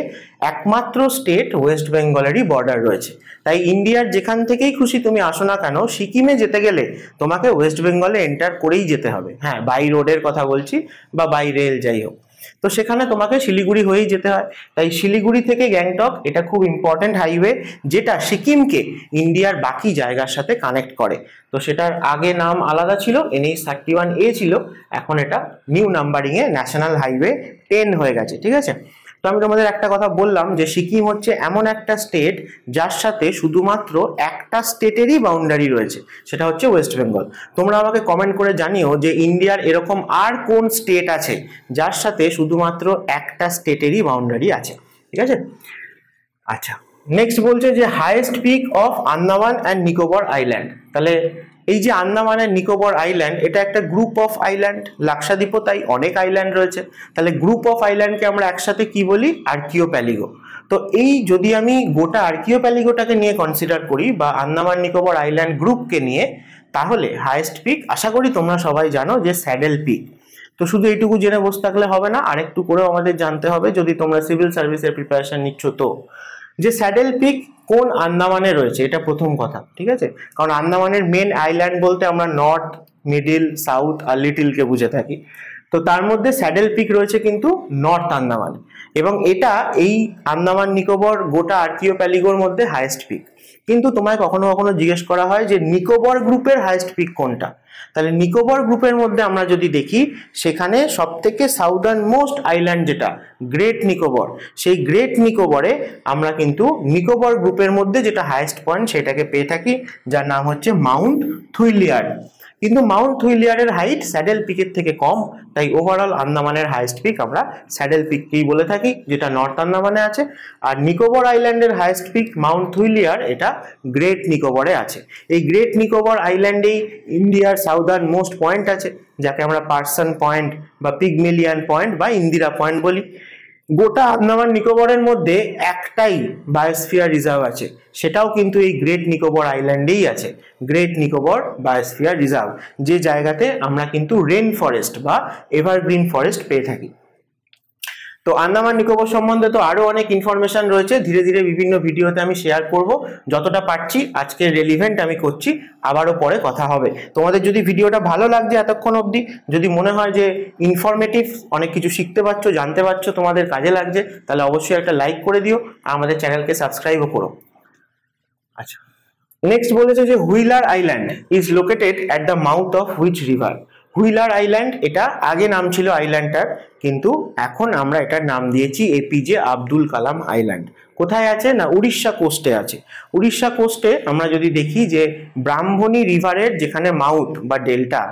একমাত্র স্টেট ওয়েস্ট বেঙ্গলেরই বর্ডার রয়েছে, তাই ইন্ডিয়ার যেখান থেকেই খুশি তুমি আসো না কেন, সিকিমে যেতে গেলে তোমাকে ওয়েস্ট বেঙ্গলে এন্টার করেই যেতে হবে। হ্যাঁ, বাই রোডের কথা বলছি বা বাই রেল, যাই হোক, তো সেখানে তোমাকে শিলিগুড়ি হয়েই যেতে হয়। তাই শিলিগুড়ি থেকে গ্যাংটক এটা খুব ইম্পর্টেন্ট হাইওয়ে, যেটা সিকিমকে ইন্ডিয়ার বাকি জায়গার সাথে কানেক্ট করে। তো সেটার আগে নাম আলাদা ছিল, NH31A ছিল, এখন এটা নিউ নাম্বারিংয়ে ন্যাশনাল হাইওয়ে 10 হয়ে গেছে। ঠিক আছে, তো আমি তোমাদের একটা কথা বললাম যে সিকিম হচ্ছে এমন একটা স্টেট যার সাথে শুধুমাত্র একটা স্টেটেরই বাউন্ডারি রয়েছে, সেটা হচ্ছে ওয়েস্ট বেঙ্গল। তোমরা আমাকে কমেন্ট করে জানিও যে ইন্ডিয়ার এরকম আর কোন স্টেট আছে যার সাথে শুধুমাত্র একটা স্টেটেরই বাউন্ডারি আছে। ঠিক আছে, আচ্ছা, নেক্সট বলছে যে highest peak of Andaman and Nicobar island. তাহলে এই যে আন্দামান অ্যান্ড নিকোবর আইল্যান্ড, এটা একটা গ্রুপ অফ আইল্যান্ড, লাক্ষাদ্বীপও তাই অনেক আইল্যান্ড রয়েছে। তাহলে গ্রুপ অফ আইল্যান্ডকে আমরা একসাথে কি বলি? আর্কিওপ্যালিগো। তো এই যদি আমি গোটা আর্কিওপ্যালিগোটাকে নিয়ে কনসিডার করি বা আন্দামান নিকোবর আইল্যান্ড গ্রুপকে নিয়ে, তাহলে হাইয়েস্ট পিক আশা করি তোমরা সবাই জানো যে স্যাডেল পিক। তো শুধু এইটুকু জেনে বসে থাকলে হবে না, আরেকটু করেও আমাদের জানতে হবে যদি তোমরা সিভিল সার্ভিসের প্রিপারেশন নিচ্ছ। তো যে স্যাডেল পিক কোন আন্দামানে রয়েছে, এটা প্রথম কথা। ঠিক আছে, কারণ আন্দামানের মেন আইল্যান্ড বলতে আমরা নর্থ, মিডিল, সাউথ আর লিটিলকে বুঝে থাকি। তো তার মধ্যে স্যাডেল পিক রয়েছে কিন্তু নর্থ আন্দামানে, এবং এটা এই আন্দামান নিকোবর গোটা আর্কিওপ্যালিগোর মধ্যে হাইয়েস্ট পিক। কিন্তু তোমায় কখনো কখনো জিজ্ঞেস করা হয় যে নিকোবর গ্রুপের হাইয়েস্ট পিক কোনটা। তাহলে নিকোবর গ্রুপের মধ্যে আমরা যদি দেখি, সেখানে সব থেকে সাউদার্ন মোস্ট আইল্যান্ড যেটা গ্রেট নিকোবর, সেই গ্রেট নিকোবরে আমরা কিন্তু নিকোবর গ্রুপের মধ্যে যেটা হাইয়েস্ট পয়েন্ট সেটাকে পেয়ে থাকি, যার নাম হচ্ছে মাউন্ট থুইলিয়ার। কিন্তু মাউন্ট থুইলিয়ারের হাইট স্যাডেল পিকের থেকে কম, তাই ওভারঅল আন্দামানের হাইয়েস্ট পিক আমরা স্যাডেল পিককেই বলে থাকি, যেটা নর্থ আন্দামানে আছে। আর নিকোবর আইল্যান্ডের হাইয়েস্ট পিক মাউন্ট থুইলিয়ার, এটা গ্রেট নিকোবরে আছে। এই গ্রেট নিকোবর আইল্যান্ডেই ইন্ডিয়ার সাউদার্ন মোস্ট পয়েন্ট আছে, যাকে আমরা পার্সন পয়েন্ট বা পিগমিলিয়ান পয়েন্ট বা ইন্দিরা পয়েন্ট বলি। গোটা আন্দামান নিকোবরের মধ্যে একটাই বায়োস্ফিয়ার রিজার্ভ আছে, সেটাও কিন্তু এই গ্রেট নিকোবর আইল্যান্ডেই আছে, গ্রেট নিকোবর বায়োস্ফিয়ার রিজার্ভ, যে জায়গাতে আমরা কিন্তু রেন ফরেস্ট বা এভারগ্রিন ফরেস্ট পেয়ে থাকি। তো আন্দামান নিকোবর সম্বন্ধে তো আরো অনেক ইনফরমেশন রয়েছে, ধীরে ধীরে বিভিন্ন ভিডিওতে আমি শেয়ার করব, যতটা পারছি আজকে রেলিভেন্ট আমি করছি, আবারও পরে কথা হবে। তোমাদের যদি ভিডিওটা ভালো লাগছে এতক্ষণ অবধি, যদি মনে হয় যে ইনফরমেটিভ, অনেক কিছু শিখতে পারছো, জানতে পারছো, তোমাদের কাজে লাগছে, তাহলে অবশ্যই একটা লাইক করে দিও আর আমাদের চ্যানেলকে সাবস্ক্রাইবও করো। আচ্ছা, নেক্সট বলেছে যে wheeler island is located at the mouth of which river. Wheeler island, এটা আগে নাম ছিল আইল্যান্ডটার, কিন্তু এখন আমরা এটার নাম দিয়েছি APJ আব্দুল কালাম আইল্যান্ড। কোথায় আছে না, উড়িষ্যা কোস্টে আছে। উড়িষ্যা কোস্টে আমরা যদি দেখি যে ব্রাহ্মণী রিভারের যেখানে মাউথ বা ডেল্টা,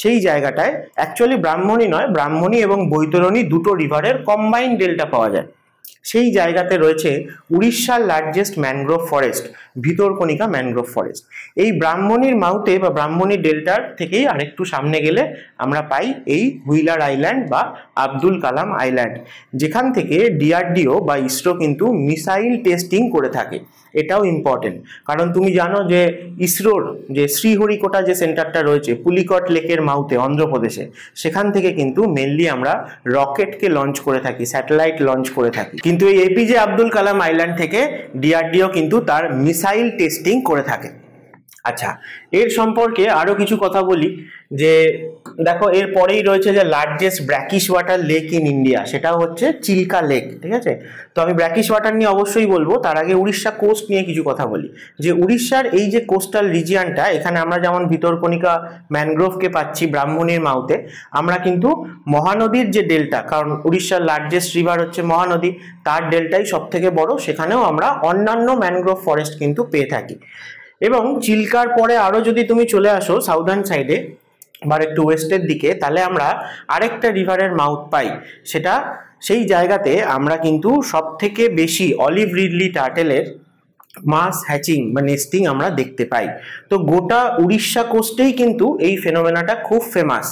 সেই জায়গাটায় অ্যাকচুয়ালি ব্রাহ্মণী নয়, ব্রাহ্মণী এবং বৈতরণী দুটো রিভারের কম্বাইন্ড ডেল্টা পাওয়া যায়। সেই জায়গাতে রয়েছে উড়িষ্যার largest mangrove forest, Bhitarkanika mangrove forest. এই ব্রাহ্মণীর মাউথে বা ব্রাহ্মণী ডেল্টার থেকেই আরেকটু সামনে গেলে আমরা পাই এই হুইলার আইল্যান্ড বা আব্দুল কালাম আইল্যান্ড, যেখান থেকে DRDO বা ইসরো কিন্তু মিসাইল টেস্টিং করে থাকে। এটাও ইম্পর্টেন্ট, কারণ তুমি জানো যে ইসরোর যে শ্রীহরিকোটা যে সেন্টারটা রয়েছে পুলিকট লেকের মাউথে অন্ধ্রপ্রদেশে, সেখান থেকে কিন্তু মেনলি আমরা রকেটকে লঞ্চ করে থাকি, স্যাটেলাইট লঞ্চ করে থাকি। কিন্তু এই APJ আব্দুল কালাম আইল্যান্ড থেকে DRDO কিন্তু তার মিসাইল টেস্টিং করে থাকে। আচ্ছা, এর সম্পর্কে আরো কিছু কথা বলি যে দেখো এর পরেই রয়েছে যে largest brackish water lake in India, সেটা হচ্ছে চিল্কা লেক। ঠিক আছে, তো আমি ব্র্যাকিশ ওয়াটার নিয়ে অবশ্যই বলবো, তার আগে উড়িষ্যা কোস্ট নিয়ে কিছু কথা বলি। যে উড়িষ্যার এই যে কোস্টাল রিজিয়নটা, এখানে আমরা যেমন ভিতরকণিকা ম্যানগ্রোভকে পাচ্ছি ব্রাহ্মণীর মাউথে, আমরা কিন্তু মহানদীর যে ডেল্টা, কারণ উড়িষ্যার লার্জেস্ট রিভার হচ্ছে মহানদী, তার ডেল্টাই সব থেকে বড়, সেখানেও আমরা অন্যান্য ম্যানগ্রোভ ফরেস্ট কিন্তু পেয়ে থাকি। এবং চিল্কার পরে আরো যদি তুমি চলে আসো সাউদার্ন সাইডে বা একটু ওয়েস্টের দিকে, তাহলে আমরা আরেকটা রিভারের মাউথ পাই, সেটা সেই জায়গাতে আমরা কিন্তু সব থেকে বেশি অলিভ রিডলি টার্টেলের মাস হ্যাচিং বা নেস্টিং আমরা দেখতে পাই। তো গোটা উড়িষ্যা কোস্টেই কিন্তু এই ফেনোমেনাটা খুব ফেমাস।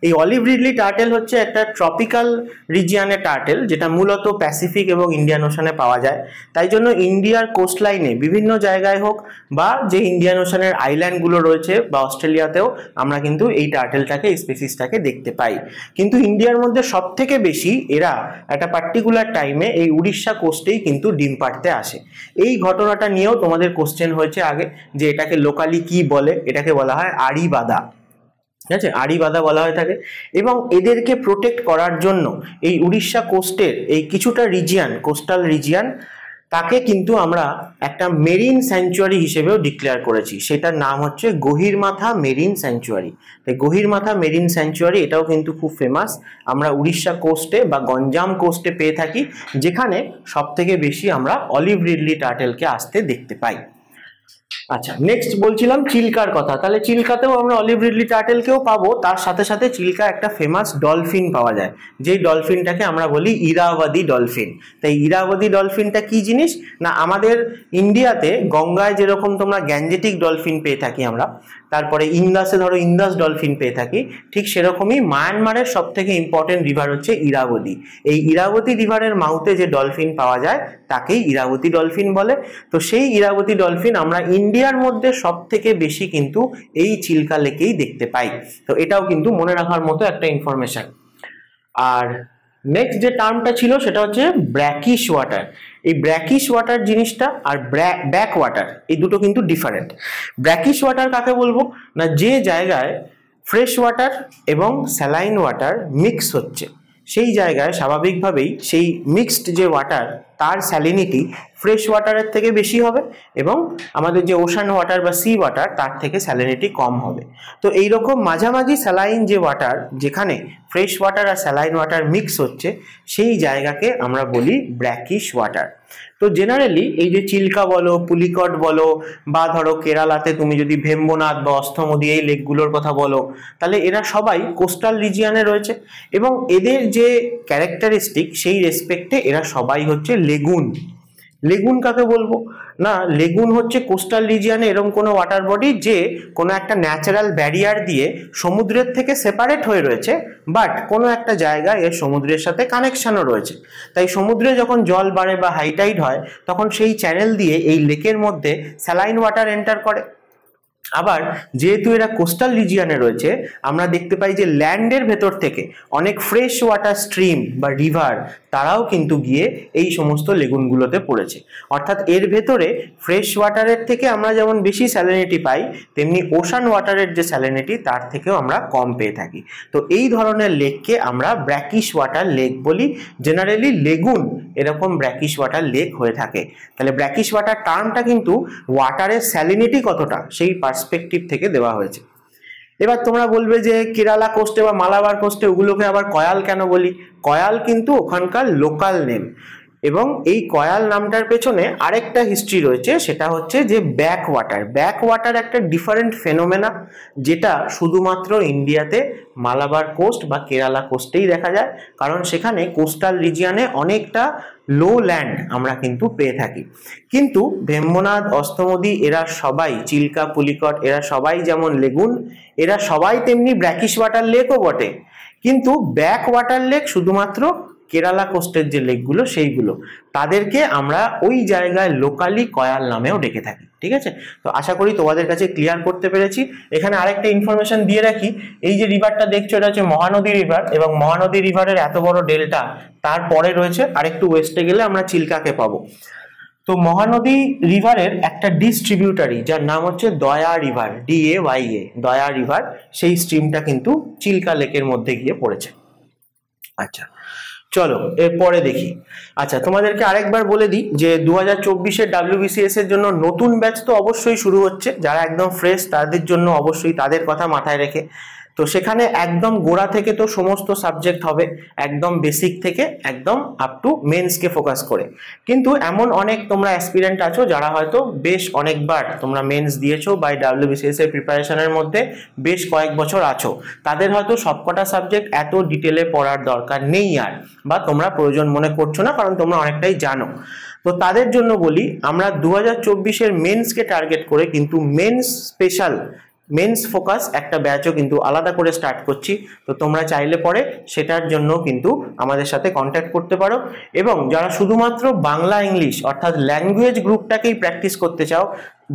এই অলিভ রিডলি টার্টেল হচ্ছে একটা ট্রপিক্যাল রিজিয়নের টার্টেল, যেটা মূলত প্যাসিফিক এবং ইন্ডিয়ান ওশানে পাওয়া যায়। তাই জন্য ইন্ডিয়ার কোস্টলাইনে বিভিন্ন জায়গায় হোক বা যে ইন্ডিয়ান ওশানের আইল্যান্ডগুলো রয়েছে বা অস্ট্রেলিয়াতেও আমরা কিন্তু এই টার্টেলটাকে, এই স্পিসিসটাকে দেখতে পাই। কিন্তু ইন্ডিয়ার মধ্যে সব থেকে বেশি এরা একটা পার্টিকুলার টাইমে এই উড়িষ্যা কোস্টেই কিন্তু ডিম পাড়তে আসে। এই ঘটনাটা নিয়েও তোমাদের কোশ্চেন হয়েছে আগে যে এটাকে লোকালি কি বলে, এটাকে বলা হয় আড়িবাদা। ঠিক আছে, আড়িবাদা বলা হয়ে থাকে। এবং এদেরকে প্রোটেক্ট করার জন্য এই উড়িষ্যা কোস্টের এই কিছুটা রিজিয়ন, কোস্টাল রিজিয়ন, তাকে কিন্তু আমরা একটা মেরিন স্যাংচুয়ারি হিসেবেও ডিক্লেয়ার করেছি, সেটার নাম হচ্ছে গহিরমাথা মেরিন স্যাংচুয়ারি। তাই গহিরমাথা মেরিন স্যাংচুয়ারি এটাও কিন্তু খুব ফেমাস, আমরা উড়িষ্যা কোস্টে বা গঞ্জাম কোস্টে পেয়ে থাকি, যেখানে সব থেকে বেশি আমরা অলিভ রিডলি টার্টেলকে আসতে দেখতে পাই। আচ্ছা, নেক্সট বলছিলাম চিল্কার কথা, তাহলে চিল্কাতেও আমরা অলিভ রিডলি টার্টেলকেও পাবো, তার সাথে সাথে চিল্কা একটা ফেমাস ডলফিন পাওয়া যায়, যেই ডলফিনটাকে আমরা বলি ইরাবতী ডলফিন। তাই ইরাবতী ডলফিনটা কি জিনিস না, আমাদের ইন্ডিয়াতে গঙ্গায় যেরকম তোমরা গ্যাঞ্জেটিক ডলফিন পেয়ে থাকি আমরা, তারপরে ইন্দাসে ধরো ইন্দাস ডলফিন পেয়ে থাকি, ঠিক সেরকমই মায়ানমারের সব থেকে ইম্পর্টেন্ট রিভার হচ্ছে ইরাবতী। এই ইরাবতী রিভারের মাউথে যে ডলফিন পাওয়া যায় তাকেই ইরাবতী ডলফিন বলে। তো সেই ইরাবতী ডলফিন আমরা ইন্ডিয়ার মধ্যে সব থেকে বেশি কিন্তু এই চিল্কা লেকেই দেখতে পাই। তো এটাও কিন্তু মনে রাখার মতো একটা ইনফরমেশন। আর নেক্সট যে টার্মটা ছিল সেটা হচ্ছে ব্র্যাকিশ ওয়াটার। এই ব্র্যাকিশ ওয়াটার জিনিসটা আর ব্যাক ওয়াটার, এই দুটো কিন্তু ডিফারেন্ট। ব্র্যাকিশ ওয়াটার কাকে বলবো না, যে জায়গায় ফ্রেশ ওয়াটার এবং স্যালাইন ওয়াটার মিক্স হচ্ছে, সেই জায়গায় স্বাভাবিকভাবেই সেই মিক্সড যে ওয়াটার তার স্যালিনিটি ফ্রেশ ওয়াটারের থেকে বেশি হবে এবং আমাদের যে ওশান ওয়াটার বা সি ওয়াটার তার থেকে স্যালিনিটি কম হবে। তো এইরকম মাঝামাঝি স্যালাইন যে ওয়াটার, যেখানে ফ্রেশ ওয়াটার আর স্যালাইন ওয়াটার মিক্স হচ্ছে, সেই জায়গাকে আমরা বলি ব্র্যাকিশ ওয়াটার। তো জেনারেলি এই যে চিল্কা বলো, পুলিকট বলো, বা ধরো কেরালাতে তুমি যদি ভেম্বনাথ বা অস্থমদি এই লেকগুলোর কথা বলো, তাহলে এরা সবাই কোস্টাল রিজিয়নে রয়েছে এবং এদের যে ক্যারেক্টারিস্টিক সেই রেসপেক্টে এরা সবাই হচ্ছে লেগুন। লেগুন কাকে বলবো না, লেগুন হচ্ছে কোস্টাল রিজিয়নে এরকম কোনো ওয়াটার বডি যে কোনো একটা ন্যাচারাল ব্যারিয়ার দিয়ে সমুদ্রের থেকে সেপারেট হয়ে রয়েছে, বাট কোনো একটা জায়গায় এর সমুদ্রের সাথে কানেকশনও রয়েছে। তাই সমুদ্রে যখন জল বাড়ে বা হাইটাইড হয়, তখন সেই চ্যানেল দিয়ে এই লেকের মধ্যে স্যালাইন ওয়াটার এন্টার করে। আবার যেহেতু এরা কোস্টাল রিজিয়নে রয়েছে, আমরা দেখতে পাই যে ল্যান্ডের ভেতর থেকে অনেক ফ্রেশ ওয়াটার স্ট্রিম বা রিভার তারাও কিন্তু গিয়ে এই সমস্ত লেগুনগুলোতে পড়েছে। অর্থাৎ এর ভেতরে ফ্রেশ ওয়াটারের থেকে আমরা যেমন বেশি স্যালিনিটি পাই, তেমনি ওশান ওয়াটারের যে স্যালিনিটি তার থেকেও আমরা কম পেয়ে থাকি। তো এই ধরনের লেককে আমরা ব্র্যাকিশ ওয়াটার লেক বলি। জেনারেলি লেগুন এরকম ব্র্যাকিশ ওয়াটার লেক হয়ে থাকে। তাহলে ব্র্যাকিশ ওয়াটার টার্মটা কিন্তু ওয়াটারের স্যালিনিটি কতটা সেই পার্সপেক্টিভ থেকে দেওয়া হয়েছে। এবার তোমরা বলবে যে কেরালা কোস্টে বা মালাবার কোস্টে ওগুলোকে আবার কয়াল কেন বলি? কয়াল কিন্তু ওখানকার লোকাল নেম, এবং এই কয়াল নামটার পেছনে আরেকটা হিস্ট্রি রয়েছে, সেটা হচ্ছে যে ব্যাক ওয়াটার। ব্যাক ওয়াটার একটা ডিফারেন্ট ফেনোমেনা, যেটা শুধুমাত্র ইন্ডিয়াতে মালাবার কোস্ট বা কেরালা কোস্টেই দেখা যায়, কারণ সেখানে কোস্টাল রিজিয়নে অনেকটা লো ল্যান্ড আমরা কিন্তু পেয়ে থাকি। কিন্তু ভেম্বনাথ, অস্তমদি এরা সবাই, চিল্কা, পুলিকট এরা সবাই যেমন লেগুন, এরা সবাই তেমনি ব্র্যাকিশ ওয়াটার লেকও বটে। কিন্তু ব্যাক ওয়াটার লেক শুধুমাত্র কেরালা কোস্টের যে লেকগুলো সেইগুলো, তাদেরকে আমরা ওই জায়গায় লোকালি কয়াল নামেও ডেকে থাকি। ঠিক আছে, তো আশা করি তোমাদের কাছে ক্লিয়ার করতে পেরেছি। এখানে আরেকটা ইনফরমেশন দিয়ে রাখি, এই যে রিভারটা দেখছো এটা হচ্ছে মহানদী রিভার, এবং মহানদী রিভারের এত বড় ডেল্টা, তারপরে রয়েছে আরেকটু ওয়েস্টে গেলে আমরা চিল্কাকে পাবো। তো মহানদী রিভারের একটা ডিস্ট্রিবিউটারি যার নাম হচ্ছে দয়া রিভার, DAYA, দয়া রিভার, সেই স্ট্রিমটা কিন্তু চিল্কা লেকের মধ্যে গিয়ে পড়েছে। আচ্ছা চলো এরপরে দেখি। আচ্ছা তোমাদেরকে আরেকবার বলে দিই যে 2024-এর WBCS এর জন্য নতুন ব্যাচ তো অবশ্যই শুরু হচ্ছে, যারা একদম ফ্রেশ তাদের জন্য অবশ্যই তাদের কথা মাথায় রেখে। তো সেখানে একদম গোড়া থেকে তো সমস্ত সাবজেক্ট হবে, একদম বেসিক থেকে একদম আপ টু মেন্সকে ফোকাস করে। কিন্তু এমন অনেক তোমরা অ্যাসপিরেন্ট আছো যারা হয়তো বেশ অনেকবার তোমরা মেন্স দিয়েছো বা WBCS এর প্রিপারেশনের মধ্যে বেশ কয়েক বছর আছো, তাদের হয়তো সবকটা সাবজেক্ট এত ডিটেলে পড়ার দরকার নেই আর, বা তোমরা প্রয়োজন মনে করছো না কারণ তোমরা অনেকটাই জানো। তো তাদের জন্য বলি, আমরা 2024-এর মেন্সকে টার্গেট করে কিন্তু মেন্স স্পেশাল, মেন্স ফোকাস একটা ব্যাচও কিন্তু আলাদা করে স্টার্ট করছি। তো তোমরা চাইলে পরে সেটার জন্য কিন্তু আমাদের সাথে কন্ট্যাক্ট করতে পারো। এবং যারা শুধুমাত্র বাংলা ইংলিশ অর্থাৎ ল্যাঙ্গুয়েজ গ্রুপটাকেই প্র্যাকটিস করতে চাও,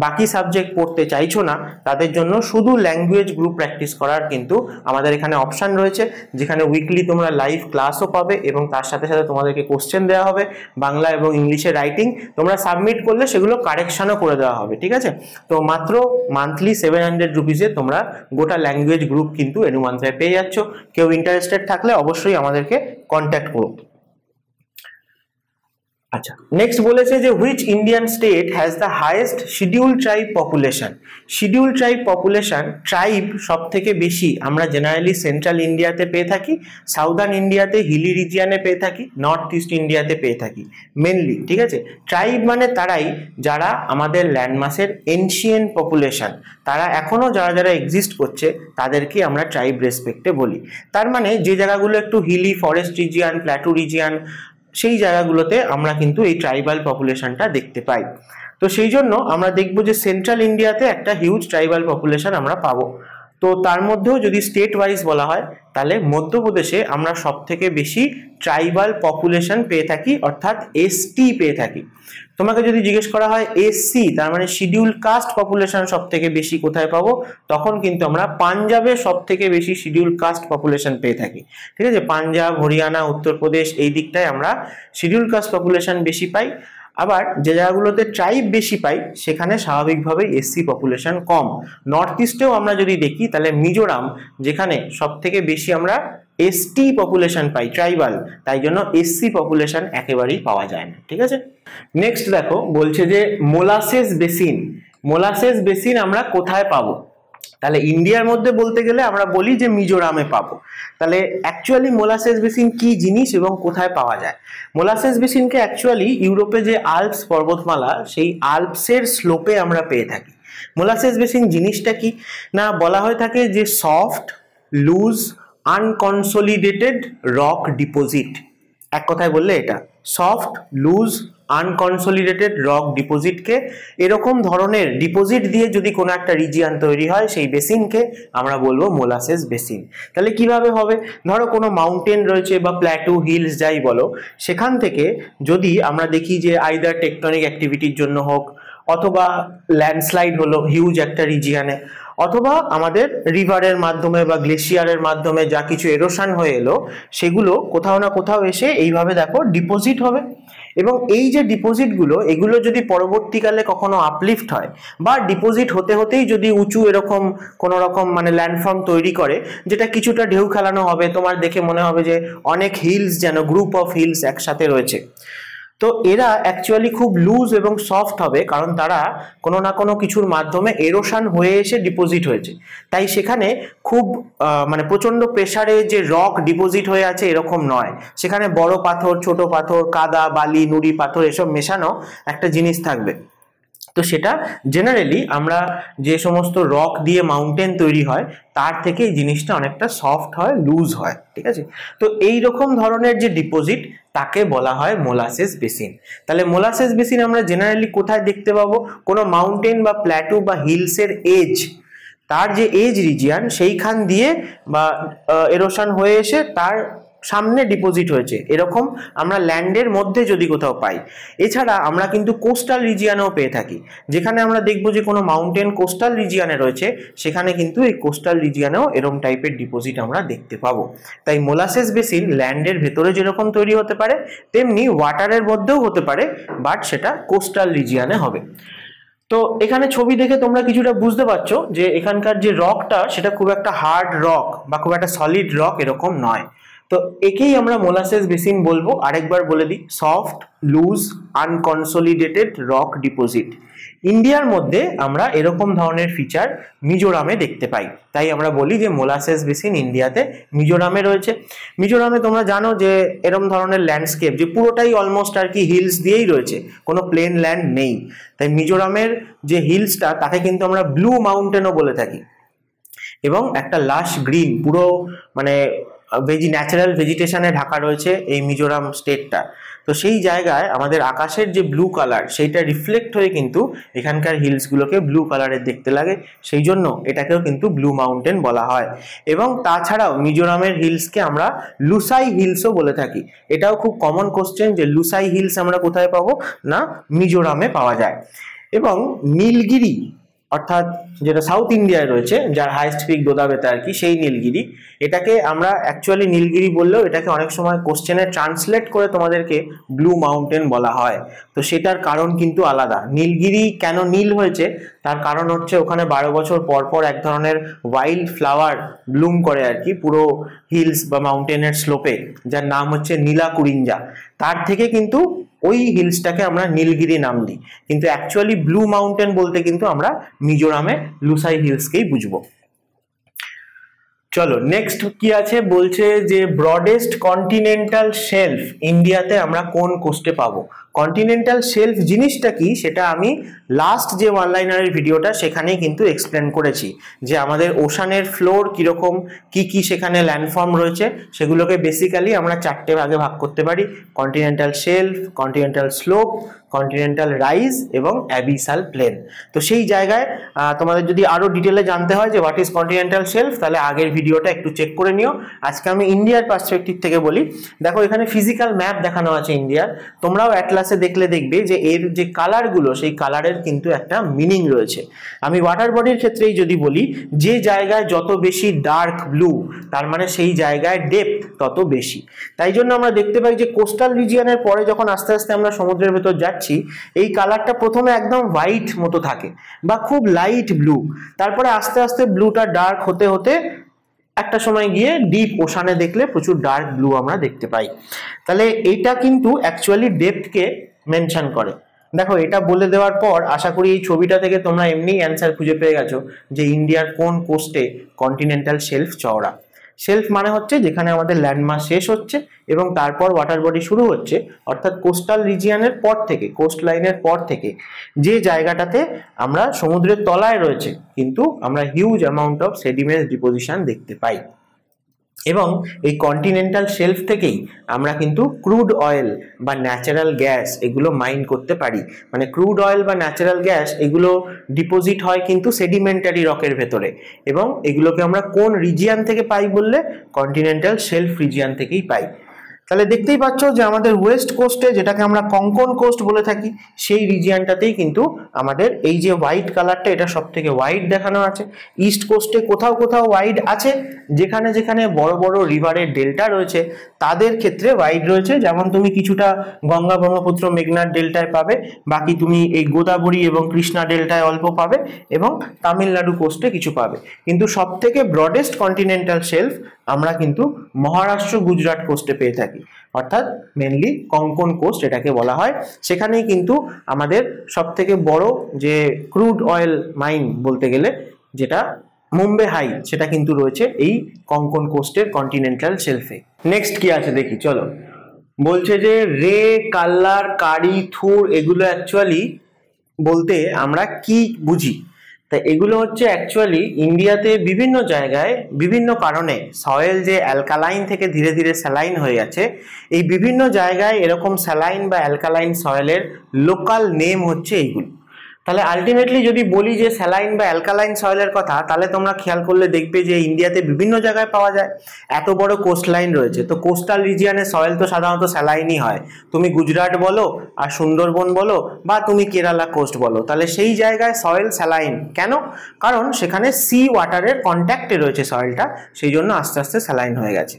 বাকি সাবজেক্ট পড়তে চাইছো না, তাদের জন্য শুধু ল্যাঙ্গুয়েজ গ্রুপ প্র্যাকটিস করার কিন্তু আমাদের এখানে অপশান রয়েছে, যেখানে উইকলি তোমরা লাইভ ক্লাসও পাবে এবং তার সাথে সাথে তোমাদেরকে কোশ্চেন দেওয়া হবে বাংলা এবং ইংলিশে রাইটিং, তোমরা সাবমিট করলে সেগুলো কারেকশনও করে দেওয়া হবে, ঠিক আছে? তো মাত্র মান্থলি 700 রুপিসে তোমরা গোটা ল্যাঙ্গুয়েজ গ্রুপ কিন্তু এডুমান্ত্রায় পেয়ে যাচ্ছ। কেউ ইন্টারেস্টেড থাকলে অবশ্যই আমাদেরকে কন্ট্যাক্ট করো। আচ্ছা নেক্সট বলেছে যে which Indian state has the highest schedule tribe population. Schedule tribe population, tribe সব থেকে বেশি আমরা জেনারেলি সেন্ট্রাল ইন্ডিয়াতে পেয়ে থাকি, সাউদার্ন ইন্ডিয়াতে হিলি রিজিয়ানে পেয়ে থাকি, নর্থ ইস্ট ইন্ডিয়াতে পেয়ে থাকি মেনলি, ঠিক আছে? ট্রাইব মানে তারাই যারা আমাদের ল্যান্ডমাসের এনশিয়েন্ট পপুলেশন, তারা এখনো যারা যারা এক্সিস্ট করছে তাদেরকে আমরা ট্রাইব রেসপেক্টে বলি। তার মানে যে জায়গাগুলো একটু hilly, forest region, plateau region, সেই জায়গাগুলোতে আমরা কিন্তু এই ট্রাইবাল পপুলেশনটা দেখতে পাই। তো সেই জন্য আমরা দেখবো যে সেন্ট্রাল ইন্ডিয়াতে একটা হিউজ ট্রাইবাল পপুলেশন আমরা পাবো। তো তার মধ্যেও যদি স্টেট ওয়াইজ বলা হয় তাহলে মধ্যপ্রদেশে আমরা সব থেকে বেশি ট্রাইবাল পপুলেশন পেয়ে থাকি, অর্থাৎ ST পেয়ে থাকি। তোমাকে যদি জিজ্ঞেস করা হয় SC তার মানে শিডিউল কাস্ট পপুলেশন সব থেকে বেশি কোথায় পাবো, তখন কিন্তু আমরা পাঞ্জাবে সব থেকে বেশি শিডিউল কাস্ট পপুলেশন পেয়ে থাকি, ঠিক আছে? পাঞ্জাব, হরিয়ানা, উত্তরপ্রদেশ এই দিকটায় আমরা শিডিউল কাস্ট পপুলেশন বেশি পাই। আবার যে জায়গাগুলোতে ট্রাইব বেশি পাই সেখানে স্বাভাবিকভাবেই SC পপুলেশন কম। নর্থ ইস্টেও আমরা যদি দেখি তাহলে মিজোরাম, যেখানে সব থেকে বেশি আমরা ST পপুলেশন পাই ট্রাইবাল, তাই জন্য SC পপুলেশন একেবারেই পাওয়া যায় না, ঠিক আছে? নেক্সট দেখো বলছে যে মোলাসেস বেসিন। মোলাসেস বেসিন আমরা কোথায় পাবো? তাহলে ইন্ডিয়ার মধ্যে বলতে গেলে আমরা বলি যে মিজোরামে পাবো। তাহলে অ্যাকচুয়ালি মোলাসেস বেসিন কি জিনিস এবং কোথায় পাওয়া যায়? মোলাসেস বেসিনকে অ্যাকচুয়ালি ইউরোপে যে আল্পস পর্বতমালা, সেই আল্পসের স্লোপে আমরা পেয়ে থাকি। মোলাসেস বেসিন জিনিসটা কি না, বলা হয়ে থাকে যে সফট, লুজ, আনকনসোলিডেটেড রক ডিপোজিট। এক কথায় বললে এটা সফট, লুজ, আনকনসোলিডেটেড রক ডিপোজিটকে, এরকম ধরনের ডিপোজিট দিয়ে যদি কোনো একটা রিজিয়ান তৈরি হয় সেই বেসিনকে আমরা বলবো মোলাসেস বেসিন। তাহলে কিভাবে হবে? ধরো কোনো মাউন্টেন রয়েছে বা প্ল্যাটু, হিলস যাই বলো, সেখান থেকে যদি আমরা দেখি যে আইদার টেকটনিক অ্যাক্টিভিটির জন্য হোক, অথবা ল্যান্ডস্লাইড হলো হিউজ একটা রিজিয়ানে, অথবা আমাদের রিভারের মাধ্যমে বা গ্লেশিয়ারের মাধ্যমে যা কিছু এরোশন হয়ে এলো, সেগুলো কোথাও না কোথাও এসে এইভাবে দেখো ডিপোজিট হবে। এবং এই যে ডিপোজিটগুলো, এগুলো যদি পরবর্তীকালে কখনো আপলিফট হয় বা ডিপোজিট হতে হতেই যদি উঁচু এরকম কোনো রকম মানে ল্যান্ডফর্ম তৈরি করে, যেটা কিছুটা ঢেউ খেলানো হবে, তোমার দেখে মনে হবে যে অনেক হিলস, যেন গ্রুপ অফ হিলস একসাথে রয়েছে, তো এরা অ্যাকচুয়ালি খুব লুজ এবং সফট হবে, কারণ তারা কোনো না কোনো কিছুর মাধ্যমে এরোশন হয়ে এসে ডিপোজিট হয়েছে। তাই সেখানে খুব মানে প্রচন্ড প্রেসারে যে রক ডিপোজিট হয়ে আছে এরকম নয়, সেখানে বড় পাথর, ছোট পাথর, কাদা, বালি, নুড়ি পাথর এসব মেশানো একটা জিনিস থাকবে। তো সেটা জেনারেলি আমরা যে সমস্ত রক দিয়ে মাউন্টেন তৈরি হয় তার থেকে এই জিনিসটা অনেকটা সফট হয়, লুজ হয়, ঠিক আছে? তো এই রকম ধরনের যে ডিপোজিট তাকে বলা হয় মোলাসেস বেসিন। তাহলে মোলাসেস বেসিন আমরা জেনারেলি কোথায় দেখতে পাবো? কোনো মাউন্টেন বা প্ল্যাটু বা হিলসের এজ, তার যে এজ রিজিয়ান সেইখান দিয়ে বা এরোশন হয়ে এসে তার সামনে ডিপোজিট হয়েছে এরকম আমরা ল্যান্ডের মধ্যে যদি কোথাও পাই। এছাড়া আমরা কিন্তু কোস্টাল রিজিয়ানেও পেয়ে থাকি, যেখানে আমরা দেখবো যে কোনো মাউন্টেন কোস্টাল রিজিয়ানে রয়েছে, সেখানে কিন্তু এই কোস্টাল রিজিয়ানেও এরকম টাইপের ডিপোজিট আমরা দেখতে পাবো। তাই মোলাসেস বেসিন ল্যান্ডের ভেতরে যেরকম তৈরি হতে পারে তেমনি ওয়াটারের মধ্যেও হতে পারে, বাট সেটা কোস্টাল রিজিয়ানে হবে। তো এখানে ছবি দেখে তোমরা কিছুটা বুঝতে পারছো যে এখানকার যে রকটা সেটা খুব একটা হার্ড রক বা খুব একটা সলিড রক এরকম নয়। তো একেই আমরা মোলাসেস বেসিন বলবো। আরেকবার বলে দিই, সফট লুজ আনকনসলিডেটেড রক ডিপোজিট। ইন্ডিয়ার মধ্যে আমরা এরকম ধরনের ফিচার মিজোরামে দেখতে পাই, তাই আমরা বলি যে মোলাসেস বেসিন ইন্ডিয়াতে মিজোরামে রয়েছে। মিজোরামে তোমরা জানো যে এরকম ধরনের ল্যান্ডস্কেপ যে পুরোটাই অলমোস্ট আর কি হিলস দিয়েই রয়েছে, কোনো প্লেন ল্যান্ড নেই। তাই মিজোরামের যে হিলসটা তাকে কিন্তু আমরা ব্লু মাউন্টেনও বলে থাকি, এবং একটা লাশ গ্রিন পুরো মানে ন্যাচারাল ভেজিটেশনে ঢাকা রয়েছে এই মিজোরাম স্টেটটা। তো সেই জায়গায় আমাদের আকাশের যে ব্লু কালার সেইটা রিফ্লেক্ট হয়ে কিন্তু এখানকার হিলসগুলোকে ব্লু কালারের দেখতে লাগে, সেই জন্য এটাকেও কিন্তু ব্লু মাউন্টেন বলা হয়। এবং তাছাড়াও মিজোরামের হিলসকে আমরা লুসাই হিলসও বলে থাকি। এটাও খুব কমন কোশ্চেন যে লুসাই হিলস আমরা কোথায় পাবো, না মিজোরামে পাওয়া যায়। এবং নীলগিরি অর্থাৎ যেটা সাউথ ইন্ডিয়ায় রয়েছে, যার হাইস্ট পিক দোদাবেতা আর কি, সেই নীলগিরি, এটাকে আমরা অ্যাকচুয়ালি নীলগিরি বললেও এটাকে অনেক সময় কোশ্চেনে ট্রান্সলেট করে তোমাদেরকে ব্লু মাউন্টেন বলা হয়। তো সেটার কারণ কিন্তু আলাদা। নীলগিরি কেন নীল হয়েছে তার কারণ হচ্ছে ওখানে 12 বছর পর পর এক ধরনের ওয়াইল্ড ফ্লাওয়ার ব্লুম করে আর কি পুরো হিলস বা মাউন্টেনের স্লোপে, যার নাম হচ্ছে নীলাকুরিঞ্জা। তার থেকে কিন্তু ওই হিলসটাকে আমরা নীলগিরি নাম দিই, কিন্তু অ্যাকচুয়ালি ব্লু মাউন্টেন বলতে কিন্তু আমরা মিজোরামে লুসাই হিলসকেই বুঝবো। চলো নেক্সট কি আছে, বলছে যে ব্রডেস্ট কন্টিনেন্টাল শেলফ ইন্ডিয়াতে আমরা কোন কোস্টে পাবো। কন্টিনেন্টাল শেলফ জিনিসটা কি সেটা আমি লাস্ট যে ওয়ান লাইনারের ভিডিওটা সেখানেই কিন্তু এক্সপ্লেন করেছি, যে আমাদের ওশানের ফ্লোর কিরকম, কি কি সেখানে ল্যান্ডফর্ম রয়েছে, সেগুলোকে বেসিক্যালি আমরা 4টে ভাগে ভাগ করতে পারি: continental shelf, continental slope, continental rise এবং অ্যাবিসাল প্লেন। তো সেই জায়গায় তোমাদের যদি আরো ডিটেলে জানতে হয় যে হোয়াট ইজ কন্টিনেন্টাল শেলফ, তাহলে আগের ভিডিওটা একটু চেক করে নিও। আজকে আমি ইন্ডিয়ার পার্সপেক্টিভ থেকে বলি। দেখো এখানে ফিজিক্যাল ম্যাপ দেখানো আছে ইন্ডিয়ার, তোমরাও অ্যাটলাসে দেখলে দেখবে যে এর যে কালারগুলো সেই কালারের কিন্তু একটা মিনিং রয়েছে। আমি ওয়াটার বডির ক্ষেত্রেই যদি বলি, যে জায়গায় যত বেশি ডার্ক ব্লু তার মানে সেই জায়গায় ডেপথ তত বেশি। তাই জন্য আমরা দেখতে পাই যে কোস্টাল রিজিয়নের পরে যখন আস্তে আস্তে আমরা সমুদ্রের ভেতর যাচ্ছি, এই কালারটা প্রথমে একদম হোয়াইট মতো থাকে বা খুব লাইট ব্লু, তারপরে আস্তে আস্তে ব্লুটা ডার্ক হতে হতে একটা সময় গিয়ে ডিপ ওশানে দেখলে প্রচুর ডার্ক ব্লু আমরা দেখতে পাই। তাহলে এটা কিন্তু অ্যাকচুয়ালি ডেপথকে মেনশন করে। দেখো এটা বলে দেওয়ার পর আশা করি এই ছবিটা থেকে তোমরা এমনি অ্যান্সার খুঁজে পেয়ে গেছো যে ইন্ডিয়ার কোন কোস্টে কন্টিনেন্টাল শেলফ চওড়া। শেলফ মানে হচ্ছে যেখানে আমাদের ল্যান্ডমাস শেষ হচ্ছে এবং তারপর ওয়াটার বডি শুরু হচ্ছে, অর্থাৎ কোস্টাল রিজিয়নের পর থেকে, কোস্ট লাইনের পর থেকে যে জায়গাটাতে আমরা সমুদ্রের তলায় রয়েছে কিন্তু আমরা huge amount of sediment deposition দেখতে পাই। এবং এই কন্টিনেন্টাল শেলফ থেকেই আমরা কিন্তু ক্রুড অয়েল বা ন্যাচারাল গ্যাস এগুলো মাইন করতে পারি। মানে ক্রুড অয়েল বা ন্যাচারাল গ্যাস এগুলো ডিপোজিট হয় কিন্তু সেডিমেন্টারি রকের ভেতরে, এবং এগুলোকে আমরা কোন রিজিয়ান থেকে পাই বললে কন্টিনেন্টাল শেলফ রিজিয়ান থেকেই পাই। তাহলে দেখতেই পাচ্ছ যে আমাদের ওয়েস্ট কোস্টে, যেটাকে আমরা কঙ্কন কোস্ট বলে থাকি, সেই রিজিয়ানটাতেই কিন্তু আমাদের এই যে হোয়াইট কালারটা এটা সব থেকে হোয়াইট দেখানো আছে। ইস্ট কোস্টে কোথাও কোথাও হোয়াইট আছে, যেখানে যেখানে বড় বড় রিভারের ডেল্টা রয়েছে তাদের ক্ষেত্রে হোয়াইট রয়েছে, যেমন তুমি কিছুটা গঙ্গা ব্রহ্মপুত্র মেঘনার ডেল্টায় পাবে, বাকি তুমি এই গোদাবরী এবং কৃষ্ণা ডেল্টায় অল্প পাবে, এবং তামিলনাড়ু কোস্টে কিছু পাবে। কিন্তু সব থেকে ব্রডেস্ট কন্টিনেন্টাল শেলফ আমরা কিন্তু মহারাষ্ট্র গুজরাট কোস্টে পেয়ে থাকি, অর্থাৎ মেনলি কঙ্কন কোস্ট এটাকে বলা হয়। সেখানেই কিন্তু আমাদের সব থেকে বড় যে ক্রুড অয়েল মাইন বলতে গেলে যেটা মুম্বাই হাই, সেটা কিন্তু রয়েছে এই কঙ্কন কোস্টের কন্টিনেন্টাল শেলফে। নেক্সট কি আছে দেখি চলো। বলছে যে রে, কাল্লার, কারি, থুর এগুলো অ্যাকচুয়ালি বলতে আমরা কি বুঝি। তাই এগুলো হচ্ছে অ্যাকচুয়ালি ইন্ডিয়াতে বিভিন্ন জায়গায় বিভিন্ন কারণে সয়েল যে অ্যালকালাইন থেকে ধীরে ধীরে স্যালাইন হয়ে যাচ্ছে, এই বিভিন্ন জায়গায় এরকম স্যালাইন বা অ্যালকালাইন সয়েলের লোকাল নেম হচ্ছে এইগুলো। তাহলে আলটিমেটলি যদি বলি যে স্যালাইন বা অ্যালকালাইন সয়েলের কথা, তাহলে তোমরা খেয়াল করলে দেখবে যে ইন্ডিয়াতে বিভিন্ন জায়গায় পাওয়া যায়। এত বড় কোস্ট লাইন রয়েছে, তো কোস্টাল রিজিয়নের সয়েল তো সাধারণত স্যালাইনই হয়। তুমি গুজরাট বলো আর সুন্দরবন বলো বা তুমি কেরালা কোস্ট বলো, তাহলে সেই জায়গায় সয়েল স্যালাইন কেন? কারণ সেখানে সি ওয়াটারের কন্ট্যাক্টে রয়েছে সয়েলটা, সেই জন্য আস্তে আস্তে স্যালাইন হয়ে গেছে।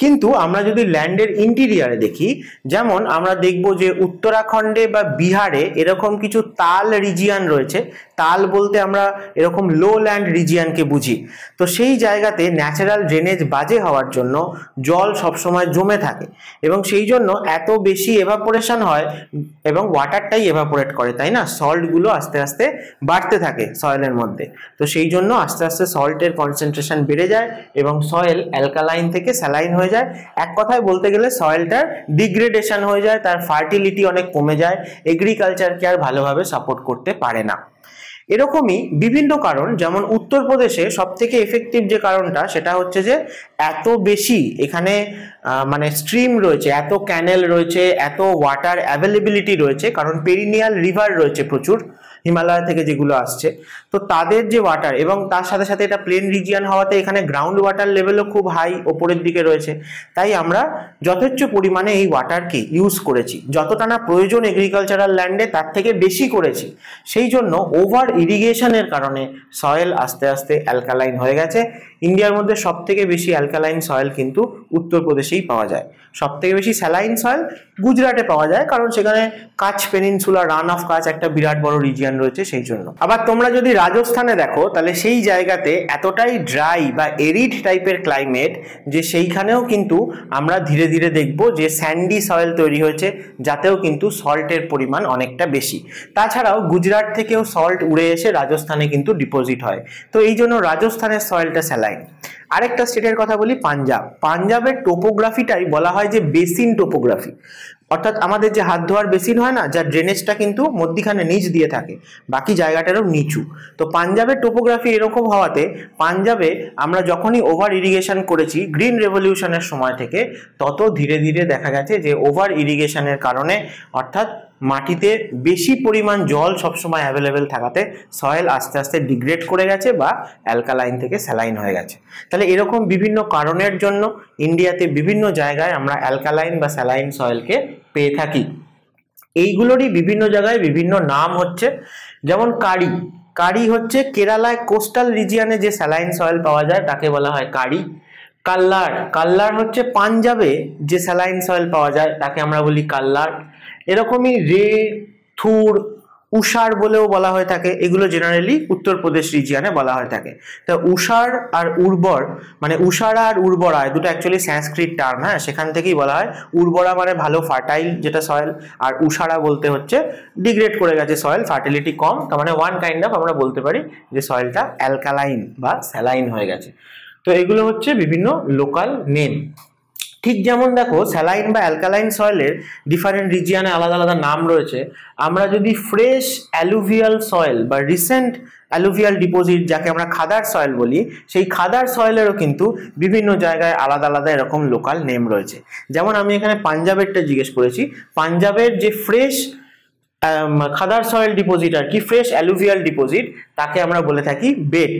কিন্তু আমরা যদি ল্যান্ডের ইন্টিরিয়ারে দেখি, যেমন আমরা দেখব যে উত্তরাখণ্ডে বা বিহারে এরকম কিছু তাল রিজিয়ান রয়েছে। তাল বলতে আমরা এরকম লো ল্যান্ড রিজিয়ানকে বুঝি। তো সেই জায়গাতে ন্যাচারাল ড্রেনেজ বাজে হওয়ার জন্য জল সবসময় জমে থাকে এবং সেই জন্য এত বেশি এভাপোরেশন হয় এবং ওয়াটারটাই এভাপোরেট করে, তাই না? সল্টগুলো আস্তে আস্তে বাড়তে থাকে সয়েলের মধ্যে। তো সেই জন্য আস্তে আস্তে সল্টের কনসেন্ট্রেশন বেড়ে যায় এবং সয়েল অ্যালকালাইন থেকে স্যালাইন হয়ে যায়। এক কথায় বলতে গেলে সয়েলটার ডিগ্রেডেশন হয়ে যায়, তার ফার্টিলিটি অনেক কমে যায়, এগ্রিকালচারকে আর ভালোভাবে সাপোর্ট করতে পারে না। এরকমই বিভিন্ন কারণ, যেমন উত্তরপ্রদেশে সব থেকে এফেক্টিভ যে কারণটা সেটা হচ্ছে যে এত বেশি এখানে মানে স্ট্রিম রয়েছে, এত ক্যানেল রয়েছে, এত ওয়াটার অ্যাভেলেবিলিটি রয়েছে, কারণ পেরিনিয়াল রিভার রয়েছে প্রচুর হিমালয় থেকে যেগুলো আসছে। তো তাদের যে ওয়াটার, এবং তার সাথে সাথে এটা প্লেন রিজিয়ন হওয়াতে এখানে গ্রাউন্ড ওয়াটার লেভেলও খুব হাই, ওপরের দিকে রয়েছে। তাই আমরা যথেচ্ছ পরিমাণে এই ওয়াটারকে ইউজ করেছি, যতটা না প্রয়োজন এগ্রিকালচারাল ল্যান্ডে তার থেকে বেশি করেছি। সেই জন্য ওভার ইরিগেশনের কারণে সয়েল আস্তে আস্তে অ্যালকালাইন হয়ে গেছে। ইন্ডিয়ার মধ্যে সব থেকে বেশি অ্যালকালাইন সয়েল কিন্তু উত্তরপ্রদেশেই পাওয়া যায়। সব থেকে বেশি স্যালাইন সয়েল গুজরাটে পাওয়া যায়, কারণ সেখানে কাচ পেনিনসুলা, রান অফ কাচ একটা বিরাট বড় রিজিয়ন রয়েছে, সেই জন্য। আবার তোমরা যদি রাজস্থানে দেখো, তাহলে সেই জায়গাতে এতটাই ড্রাই বা এরিড টাইপের ক্লাইমেট যে সেইখানেও কিন্তু আমরা ধীরে ধীরে দেখব যে স্যান্ডি সয়েল তৈরি হয়েছে, যাতেও কিন্তু সল্টের পরিমাণ অনেকটা বেশি। তাছাড়াও গুজরাট থেকেও সল্ট উড়ে এসে রাজস্থানে কিন্তু ডিপোজিট হয়। তো এই জন্য রাজস্থানের সয়েলটা স্যালাইন। আরেকটা স্টেটের কথা বলি, পাঞ্জাব। পাঞ্জাবের টোপোগ্রাফিটাই বলা হয় যে বেসিন টোপোগ্রাফি, অর্থাৎ আমাদের যে হাত ধোয়ার বেসিন হয় না, যার ড্রেনেজটা কিন্তু মধ্যিখানে নিচ দিয়ে থাকে, বাকি জায়গাটারও নিচু। তো পাঞ্জাবের টোপোগ্রাফি এরকম হওয়াতে পাঞ্জাবে আমরা যখনই ওভার ইরিগেশন করেছি গ্রিন রেভলিউশনের সময় থেকে, তত ধীরে ধীরে দেখা গেছে যে ওভার ইরিগেশনের কারণে, অর্থাৎ মাটিতে বেশি পরিমাণ জল সবসময় অ্যাভেলেবেল থাকাতে সয়েল আস্তে আস্তে ডিগ্রেড করে গেছে বা অ্যালকালাইন থেকে স্যালাইন হয়ে গেছে। তাহলে এরকম বিভিন্ন কারণের জন্য ইন্ডিয়াতে বিভিন্ন জায়গায় আমরা অ্যালকালাইন বা স্যালাইন সয়েলকে পেয়ে থাকি। এইগুলোরই বিভিন্ন জায়গায় বিভিন্ন নাম হচ্ছে, যেমন কারি। কারি হচ্ছে কেরালায় কোস্টাল রিজিয়নে যে স্যালাইন সয়েল পাওয়া যায় তাকে বলা হয় কারি। কাল্লার, কাল্লার হচ্ছে পাঞ্জাবে যে স্যালাইন সয়েল পাওয়া যায় তাকে আমরা বলি কাল্লার। এরকমই রে, থুর, উষার বলেও বলা হয়ে থাকে, এগুলো জেনারেলি উত্তরপ্রদেশ রিজিয়নে বলা হয়ে থাকে। তো উষার আর উর্বর, মানে উষারা আর উর্বরা দুটো অ্যাকচুয়ালি সংস্কৃত টার্ম, হ্যাঁ, সেখান থেকেই বলা হয়। উর্বরা মানে ভালো ফার্টাইল যেটা সয়েল, আর উষারা বলতে হচ্ছে ডিগ্রেড করে গেছে সয়েল, ফার্টিলিটি কম, তার মানে ওয়ান কাইন্ড অফ আমরা বলতে পারি যে সয়েলটা অ্যালকালাইন বা স্যালাইন হয়ে গেছে। তো এগুলো হচ্ছে বিভিন্ন লোকাল নেম। ঠিক যেমন দেখো স্যালাইন বা অ্যালকালাইন সয়েলের ডিফারেন্ট রিজিয়নে আলাদা আলাদা নাম রয়েছে। আমরা যদি ফ্রেশ অ্যালুভিয়াল সয়েল বা রিসেন্ট অ্যালুভিয়াল ডিপোজিট, যাকে আমরা খাদার সয়েল বলি, সেই খাদার সয়েলেরও কিন্তু বিভিন্ন জায়গায় আলাদা আলাদা এরকম লোকাল নেম রয়েছে। যেমন আমি এখানে পাঞ্জাবেরটা জিজ্ঞেস করেছি, পাঞ্জাবের যে ফ্রেশ খাদার সয়েল ডিপোজিট আর কি, ফ্রেশ অ্যালুভিয়াল ডিপোজিট, তাকে আমরা বলে থাকি বেট।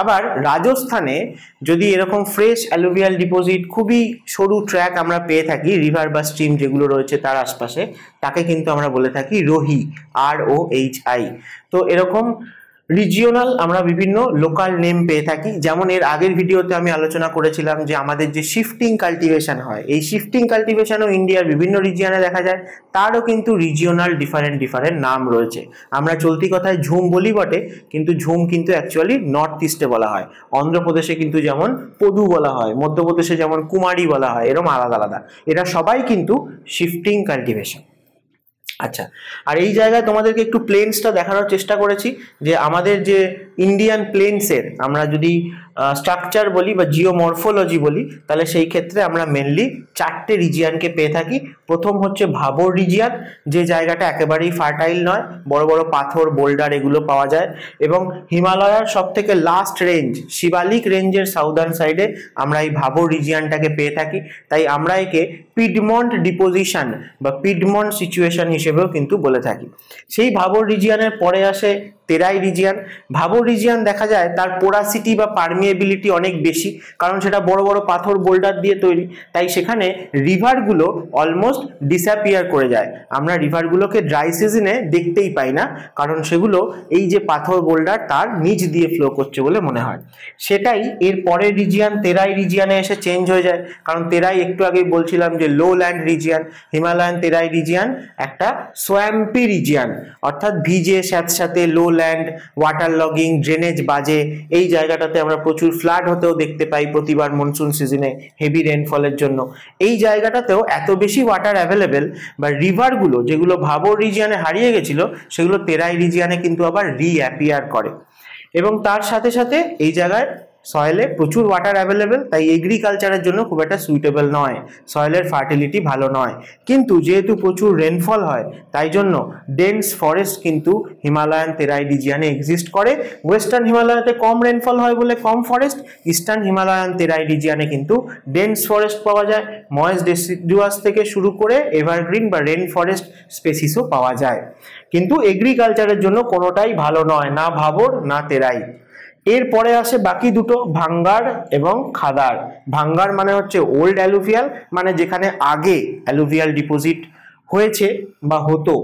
আবার রাজস্থানে যদি এরকম ফ্রেশ অ্যালুভিয়াল ডিপোজিট, খুবই সরু ট্র্যাক আমরা পেয়ে থাকি রিভার বা স্ট্রিম যেগুলো রয়েছে তার আশপাশে, তাকে কিন্তু আমরা বলে থাকি রোহি, ROHI। তো এরকম রিজিওনাল আমরা বিভিন্ন লোকাল নেম পেয়ে থাকি। যেমন এর আগের ভিডিওতে আমি আলোচনা করেছিলাম যে আমাদের যে শিফটিং কাল্টিভেশন হয়, এই শিফটিং কাল্টিভেশনও ইন্ডিয়ার বিভিন্ন রিজিয়নে দেখা যায়, তারও কিন্তু রিজিওনাল ডিফারেন্ট নাম রয়েছে। আমরা চলতি কথায় ঝুম বলি বটে, কিন্তু ঝুম কিন্তু অ্যাকচুয়ালি নর্থ ইস্টে বলা হয়। অন্ধ্রপ্রদেশে কিন্তু যেমন পদু বলা হয়, মধ্যপ্রদেশে যেমন কুমারী বলা হয়, এরকম আলাদা আলাদা। এরা সবাই কিন্তু শিফটিং কাল্টিভেশন। আচ্ছা, আর এই জায়গায় তোমাদেরকে একটু প্লেন্সটা দেখানোর চেষ্টা করেছি যে আমাদের যে ইন্ডিয়ান প্লেন্সের আমরা যদি স্ট্রাকচার বলি বা জিওমরফোলজি বলি, তাহলে সেই ক্ষেত্রে আমরা মেনলি 4টে রিজিয়ানকে পেয়ে থাকি। প্রথম হচ্ছে ভাবর রিজিয়ান, যে জায়গাটা একেবারেই ফার্টাইল নয়, বড় বড় পাথর বোল্ডার এগুলো পাওয়া যায়, এবং হিমালয়ার সব থেকে লাস্ট রেঞ্জ শিবালিক রেঞ্জের সাউদার্ন সাইডে আমরা এই ভাবর রিজিয়ানটাকে পেয়ে থাকি। তাই আমরা একে পিডমন্ট ডিপোজিশন বা পিডমন্ট সিচুয়েশন হিসেবেও কিন্তু বলে থাকি। সেই ভাবর রিজিয়ানের পরে আসে তেরাই রিজিয়ান। ভাবর রিজিয়ান দেখা যায় তার পোরাসিটি বা পারমিয়েবিলিটি অনেক বেশি, কারণ সেটা বড় বড় পাথর বোল্ডার দিয়ে তৈরি, তাই সেখানে রিভারগুলো অলমোস্ট ডিসঅ্যাপিয়ার করে যায়। আমরা রিভারগুলোকে ড্রাই সিজনে দেখতেই পাই না, কারণ সেগুলো এই যে পাথর বোল্ডার তার নিচ দিয়ে ফ্লো করছে বলে মনে হয়। সেটাই এর পরের রিজিয়ান তেরাই রিজিয়ানে এসে চেঞ্জ হয়ে যায়, কারণ তেরাই একটু আগেই বলছিলাম যে low land region, Himalayan Terai region একটা সোয়াম্পি রিজিয়ান, অর্থাৎ ভিজে স্যাঁতস্যাঁতে low land, water logging, drainage বাজে, এই জায়গাটাতে আমরা প্রচুর ফ্লাড হতেও দেখতে পাই প্রতিবার মনসুন সিজনে হেভি রেনফলের জন্য। এই জায়গাটাতেও এত বেশি ওয়াটার অ্যাভেলেবেল বা রিভারগুলো যেগুলো ভাবর রিজিয়ানে হারিয়ে গেছিল সেগুলো তেরাই রিজিয়ানে কিন্তু আবার রিঅ্যাপিয়ার করে। এবং তার সাথে সাথে এই জায়গায় সয়েলে প্রচুর ওয়াটার অ্যাভেলেবেল, তাই এগ্রিকালচারের জন্য খুব একটা সুইটেবল নয়, সয়েলের ফার্টিলিটি ভালো নয়। কিন্তু যেহেতু প্রচুর রেনফল হয় তাই জন্য ডেন্স ফরেস্ট কিন্তু হিমালয়ান তেরাই রিজিয়ানে এক্সিস্ট করে। ওয়েস্টার্ন হিমালয়াতে কম রেনফল হয় বলে কম ফরেস্ট, ইস্টার্ন হিমালয়ান তেরাই রিজিয়ানে কিন্তু ডেন্স ফরেস্ট পাওয়া যায়, ময়েস্ট ডেসিডুয়াস থেকে শুরু করে এভারগ্রিন বা রেন ফরেস্ট স্পেসিসও পাওয়া যায়। কিন্তু এগ্রিকালচারের জন্য কোনোটাই ভালো নয়, না ভাবর না তেরাই। এরপরে আসে বাকি দুটো, ভাঙ্গার এবং খাদার। ভাঙ্গার মানে হচ্ছে ওল্ড অ্যালুভিয়াল, মানে যেখানে আগে অ্যালুভিয়াল ডিপোজিট হয়েছে বা হতো,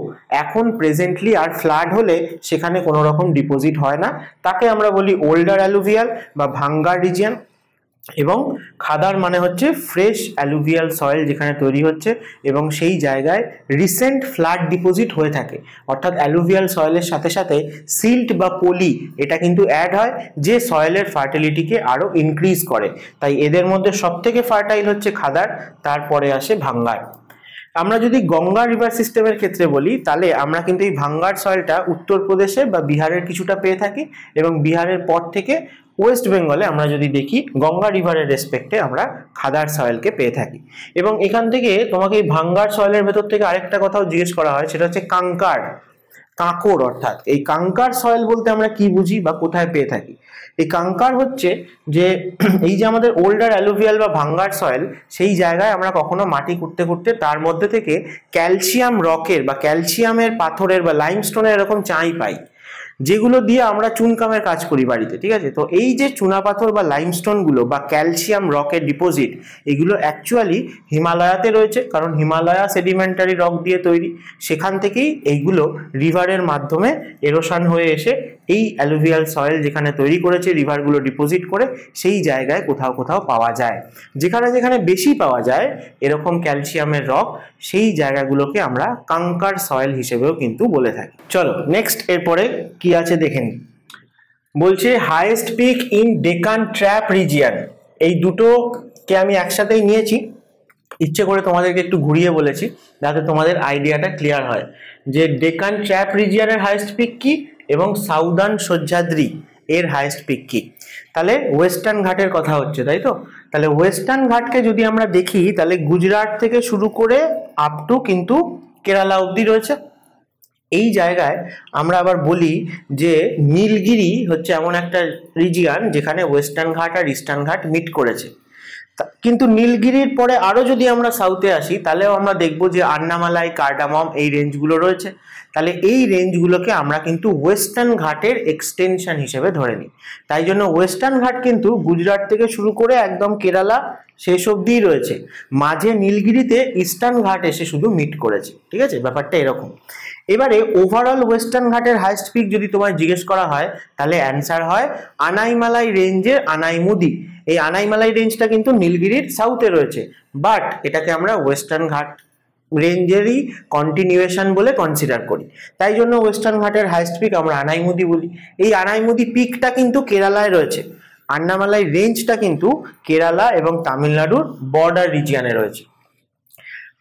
এখন প্রেজেন্টলি আর ফ্লাড হলে সেখানে কোনো রকম ডিপোজিট হয় না, তাকে আমরা বলি ওল্ডার অ্যালুভিয়াল বা ভাঙ্গার রিজিয়ান। এবং খাদার মানে হচ্ছে ফ্রেশ অ্যালুভিয়াল সয়েল যেখানে তৈরি হচ্ছে এবং সেই জায়গায় রিসেন্ট ফ্লাড ডিপোজিট হয়ে থাকে, অর্থাৎ অ্যালুভিয়াল সয়েলের সাথে সাথে সিল্ট বা পলি এটা কিন্তু অ্যাড হয় যে সয়েলের ফার্টিলিটিকে আরও ইনক্রিজ করে। তাই এদের মধ্যে সবথেকে ফার্টাইল হচ্ছে খাদার, তারপরে আসে ভাঙ্গার। আমরা যদি গঙ্গা রিভার সিস্টেমের ক্ষেত্রে বলি তাহলে আমরা কিন্তু এই ভাঙ্গার সয়েলটা উত্তরপ্রদেশে বা বিহারের কিছুটা পেয়ে থাকি, এবং বিহারের পর থেকে ওয়েস্ট বেঙ্গলে আমরা যদি দেখি গঙ্গা রিভারের রেসপেক্টে আমরা খাদার সয়েলকে পেয়ে থাকি। এবং এখান থেকে তোমাকে এই ভাঙ্গার সয়েলের ভেতর থেকে আরেকটা কথাও জিজ্ঞেস করা হয়, সেটা হচ্ছে কাঙ্কার, কাঁকড়, অর্থাৎ এই কাঙ্কার সয়েল বলতে আমরা কি বুঝি বা কোথায় পেয়ে থাকি। এই কাঙ্কার হচ্ছে যে এই যে আমাদের ওল্ডার অ্যালুভিয়াল বা ভাঙ্গার সয়েল, সেই জায়গায় আমরা কখনো মাটি খুঁড়তে খুঁড়তে তার মধ্যে থেকে ক্যালসিয়াম রকের বা ক্যালসিয়ামের পাথরের বা লাইমস্টোনের এরকম চাই পাই, যেগুলো দিয়ে আমরা চুনকামের কাজ করি বাড়িতে, ঠিক আছে। তো এই যে চুনাপাথর বা লাইমস্টোনগুলো বা ক্যালসিয়াম রকের ডিপোজিট, এগুলো অ্যাকচুয়ালি হিমালয়াতে রয়েছে, কারণ হিমালয়া সেডিমেন্টারি রক দিয়ে তৈরি। সেখান থেকেই এইগুলো রিভারের মাধ্যমে এরোশন হয়ে এসে এই অ্যালুভিয়াল সয়েল যেখানে তৈরি করেছে রিভারগুলো ডিপোজিট করে সেই জায়গায় কোথাও কোথাও পাওয়া যায়। যেখানে যেখানে বেশি পাওয়া যায় এরকম ক্যালসিয়ামের রক, সেই জায়গাগুলোকে আমরা কাঙ্কার সয়েল হিসেবেও কিন্তু বলে থাকি। চলো নেক্সট এরপরে কি আছে দেখে নিই। বলছে highest peak in Deccan trap region. এই দুটোকে আমি একসাথেই নিয়েছি, ইচ্ছে করে তোমাদেরকে একটু ঘুরিয়ে বলেছি যাতে তোমাদের আইডিয়াটা ক্লিয়ার হয় যে ডেকান ট্র্যাপ রিজিয়ানের হাইয়েস্ট পিক কি এবং সাউদার্ন সহ্যাদ্রি এর হাইয়েস্ট পিক কি। তাহলে ওয়েস্টার্ন ঘাটের কথা হচ্ছে, তাই তো। তাহলে ওয়েস্টার্ন ঘাটকে যদি আমরা দেখি তাহলে গুজরাট থেকে শুরু করে আপ টু কিন্তু কেরালা অবধি রয়েছে। এই জায়গায় আমরা আবার বলি যে নীলগিরি হচ্ছে এমন একটা রিজিয়ান যেখানে ওয়েস্টার্ন ঘাট আর ইস্টার্ন ঘাট মিট করেছে। কিন্তু নীলগিরির পরে আরো যদি আমরা সাউথে আসি তাহলেও আমরা দেখবো যে আন্নামালাই, কার্ডামম এই রেঞ্জগুলো রয়েছে। তাহলে এই রেঞ্জগুলোকে আমরা কিন্তু ওয়েস্টার্ন ঘাটের এক্সটেনশন হিসেবে ধরে নিই। তাই জন্য ওয়েস্টার্ন ঘাট কিন্তু গুজরাট থেকে শুরু করে একদম কেরালা শেষ অবধিই রয়েছে, মাঝে নীলগিরিতে ইস্টার্ন ঘাট এসে শুধু মিট করেছে, ঠিক আছে, ব্যাপারটা এরকম। এবারে ওভারঅল ওয়েস্টার্ন ঘাটের হাইস্ট পিক যদি তোমায় জিজ্ঞেস করা হয় তাহলে অ্যান্সার হয় আনাইমালাই রেঞ্জের আনাইমুদি। এই আনাইমালাই রেঞ্জটা কিন্তু নীলগিরির সাউথে রয়েছে, বাট এটাকে আমরা ওয়েস্টার্ন ঘাট রেঞ্জেরই কন্টিনিউয়েশন বলে কনসিডার করি। তাই জন্য ওয়েস্টার্ন ঘাটের হাইস্ট পিক আমরা আনাইমুদি বলি। এই আনাইমুদি পিকটা কিন্তু কেরালায় রয়েছে, আন্নামালাই রেঞ্জটা কিন্তু কেরালা এবং তামিলনাড়ুর বর্ডার রিজিয়নে রয়েছে।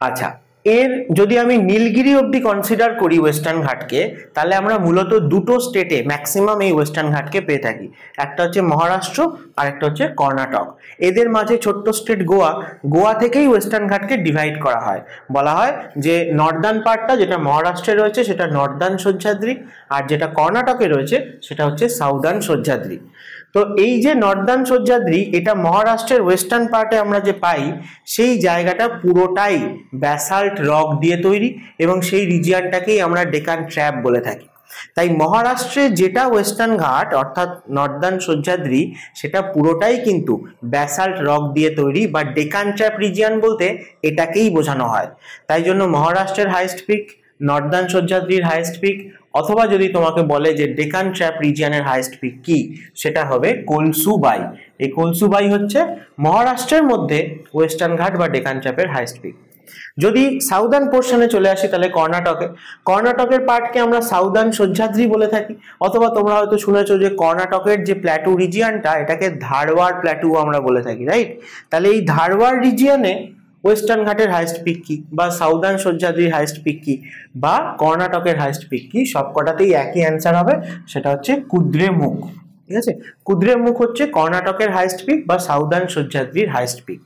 আচ্ছা, এর যদি আমি নীলগিরি অবধি কনসিডার করি ওয়েস্টার্ন ঘাটকে, তাহলে আমরা মূলত দুটো স্টেটে ম্যাক্সিমাম এই ওয়েস্টার্ন ঘাটকে পেয়ে থাকি। একটা হচ্ছে মহারাষ্ট্র আর একটা হচ্ছে কর্ণাটক। এদের মাঝে ছোট্ট স্টেট গোয়া, গোয়া থেকেই ওয়েস্টার্ন ঘাটকে ডিভাইড করা হয়। বলা হয় যে নর্দার্ন পার্টটা যেটা মহারাষ্ট্রে রয়েছে সেটা নর্দার্ন সহ্যাদ্রি, আর যেটা কর্ণাটকে রয়েছে সেটা হচ্ছে সাউদার্ন সহ্যাদ্রি। তো এই যে নর্দার্ন সহ্যাদ্রি, এটা মহারাষ্ট্রের ওয়েস্টার্ন পার্টে আমরা যে পাই, সেই জায়গাটা পুরোটাই ব্যাসাল্ট রক দিয়ে তৈরি, এবং সেই রিজিয়নটাকেই আমরা ডেকান ট্র্যাপ বলে থাকি। তাই মহারাষ্ট্রে যেটা ওয়েস্টার্ন ঘাট অর্থাৎ নর্দার্ন সহ্যাদ্রি, সেটা পুরোটাই কিন্তু ব্যাসাল্ট রক দিয়ে তৈরি, বা ডেকান ট্র্যাপ রিজিয়ন বলতে এটাকেই বোঝানো হয়। তাই জন্য মহারাষ্ট্রের হাইস্ট পিক, নর্দার্ন সহ্যাদ্রির হাইস্ট পিক, অথবা যদি তোমাকে বলে যে ডেকান ট্র্যাপ রিজিয়নের হাইস্ট পিক কি, সেটা হবে কলসুবাই। এই কলসুবাই হচ্ছে মহারাষ্ট্রের মধ্যে ওয়েস্টার্ন ঘাট বা ডেকান ট্র্যাপের হাইস্ট পিক। যদি সাউদার্ন পোর্শনে চলে আসি তাহলে কর্ণাটকের পার্টকে আমরা সাউদার্ন সহ্যাদ্রি বলে থাকি, অথবা তোমরা হয়তো শুনেছো যে কর্ণাটকের যে প্ল্যাটু রিজিয়নটা, এটাকে ধারওয়াড় প্ল্যাটু আমরা বলে থাকি, রাইট? তাহলে এই ধারওয়াড় রিজিয়নে ওয়েস্টার্ন ঘাটের হাইস্ট পিক কি, বা সাউদার্ন সহ্যাদ্রির হাইস্ট পিক কি, বা কর্ণাটকের হাইস্ট পিক কি, সবকটাতেই একই অ্যান্সার হবে, সেটা হচ্ছে কুদ্রেমুখ। ঠিক আছে, কুদ্রেমুখ হচ্ছে কর্ণাটকের হাইস্ট পিক বা সাউদার্ন সহ্যাদ্রির হাইস্ট পিক।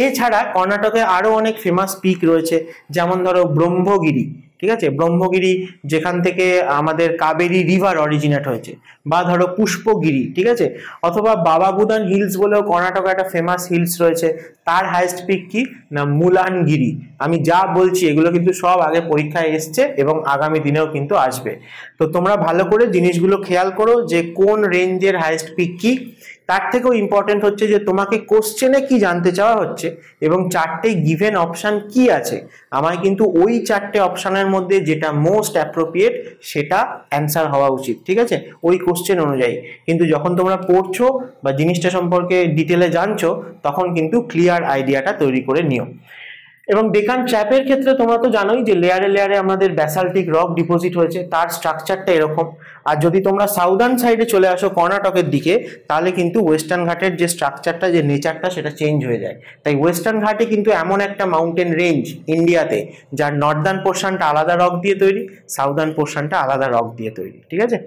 এছাড়া কর্ণাটকে আরো অনেক ফেমাস পিক রয়েছে, যেমন ধরো ব্রহ্মগিরি। ঠিক আছে, ব্রহ্মগিরি যেখান থেকে আমাদের কাবেরী রিভার অরিজিনেট হয়েছে, বা ধরো পুষ্পগিরি। ঠিক আছে, অথবা বাবা বুদান হিলস বলেও কর্ণাটকে একটা ফেমাস হিলস রয়েছে, তার হাইস্ট পিক কি না মুলানগিরি। আমি যা বলছি এগুলো কিন্তু সব আগে পরীক্ষায় এসছে এবং আগামী দিনেও কিন্তু আসবে। তো তোমরা ভালো করে জিনিসগুলো খেয়াল করো যে কোন রেঞ্জের হাইস্ট পিক কি। তার থেকেও ইম্পর্টেন্ট হচ্ছে যে তোমাকে কোশ্চেনে কি জানতে চাওয়া হচ্ছে এবং চারটে গিভেন অপশন কি আছে, আমায় কিন্তু ওই চারটে অপশনের মধ্যে যেটা মোস্ট অ্যাপ্রোপ্রিয়েট সেটা অ্যান্সার হওয়া উচিত। ঠিক আছে, ওই কোশ্চেন অনুযায়ী। কিন্তু যখন তোমরা পড়ছো বা জিনিসটা সম্পর্কে ডিটেলে জানছো, তখন কিন্তু ক্লিয়ার আইডিয়াটা তৈরি করে নিও। এবং ডেকান ট্র্যাপের ক্ষেত্রে তোমরা তো জানোই যে লেয়ারে লেয়ারে আমাদের ব্যাসাল্টিক রক ডিপোজিট হয়েছে, তার স্ট্রাকচারটা এরকম। আর যদি তোমরা সাউদার্ন সাইডে চলে আসো কর্ণাটকের দিকে, তাহলে কিন্তু ওয়েস্টার্ন ঘাটের যে স্ট্রাকচারটা, যে নেচারটা, সেটা চেঞ্জ হয়ে যায়। তাই ওয়েস্টার্ন ঘাটে কিন্তু এমন একটা মাউন্টেন রেঞ্জ ইন্ডিয়াতে, যার নর্দার্ন পোর্শনটা আলাদা রক দিয়ে তৈরি, সাউদার্ন পোর্শনটা আলাদা রক দিয়ে তৈরি। ঠিক আছে,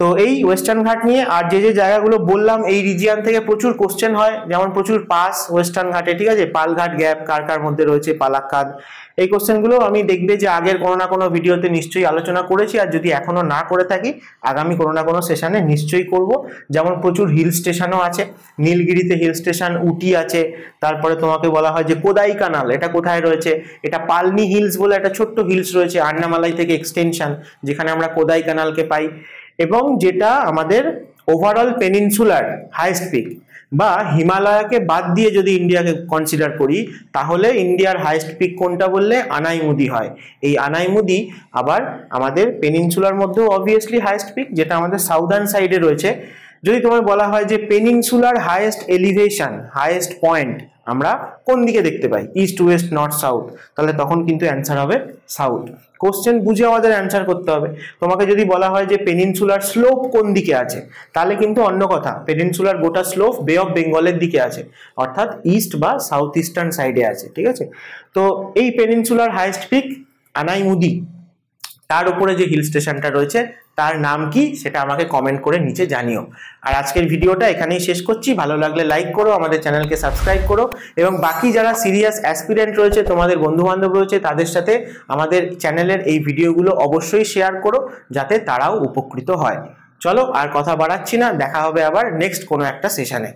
তো এই ওয়েস্টার্ন ঘাট নিয়ে আর যে যে জায়গাগুলো বললাম, এই রিজিয়ন থেকে প্রচুর কোশ্চেন হয়, যেমন প্রচুর পাস ওয়েস্টার্ন ঘাটে। ঠিক আছে, পালঘাট গ্যাপ কার কার মধ্যে রয়েছে, পালাক্কাদ, এই কোশ্চেনগুলো আমি দেখবে যে আগের কোনো না কোনো ভিডিওতে নিশ্চয়ই আলোচনা করেছি, আর যদি এখনো না করে থাকি আগামী কোনো না কোনো সেশনে নিশ্চয়ই করব। যেমন প্রচুর হিল স্টেশনও আছে, নীলগিরিতে হিল স্টেশন, উটি আছে, তারপরে তোমাকে বলা হয় যে কোদাই কানাল, এটা কোথায় রয়েছে, এটা পালনি হিলস বলে একটা ছোট্ট হিলস রয়েছে আন্নামালাই থেকে এক্সটেনশন, যেখানে আমরা কোদাই কানালকে পাই। এবং যেটা আমাদের ওভারঅল পেনিনসুলার হাইস্ট পিক, বা হিমালয়কে বাদ দিয়ে যদি ইন্ডিয়াকে কনসিডার করি, তাহলে ইন্ডিয়ার হাইস্ট পিক কোনটা বললে আনাইমুদি হয়। এই আনাইমুদি আবার আমাদের পেনিনসুলার মধ্যেও অবভিয়াসলি হাইস্ট পিক, যেটা আমাদের সাউদার্ন সাইডে রয়েছে। যদি তোমার বলা হয় যে peninsular highest elevation, highest point আমরা কোন দিকে দেখতে পাই, ইস্ট ওয়েস্ট নর্থ সাউথ, তাহলে তখন কিন্তু অ্যান্সার হবে সাউথ। কোশ্চেন বুঝে আমাদের অ্যান্সার করতে হবে। তোমাকে যদি বলা হয় যে পেনিনসুলার স্লোপ কোন দিকে আছে, তাহলে কিন্তু অন্য কথা, পেনিনসুলার গোটা স্লোপ বে অফ বেঙ্গলের দিকে আছে, অর্থাৎ ইস্ট বা সাউথ ইস্টার্ন সাইডে আছে। ঠিক আছে, তো এই পেনিনসুলার হাইস্ট পিক আনাইমুদি, তার উপরে যে হিল স্টেশনটা রয়েছে তার নাম কি সেটা আমাকে কমেন্ট করে নিচে জানিও। আর আজকের ভিডিওটা এখানেই শেষ করছি। ভালো লাগলে লাইক করো, আমাদের চ্যানেলকে সাবস্ক্রাইব করো, এবং বাকি যারা সিরিয়াস অ্যাসপিরেন্ট রয়েছে, তোমাদের বন্ধু বান্ধব রয়েছে, তাদের সাথে আমাদের চ্যানেলের এই ভিডিওগুলো অবশ্যই শেয়ার করো, যাতে তারাও উপকৃত হয়। চলো আর কথা বাড়াচ্ছি না, দেখা হবে আবার নেক্সট কোনো একটা সেশনে।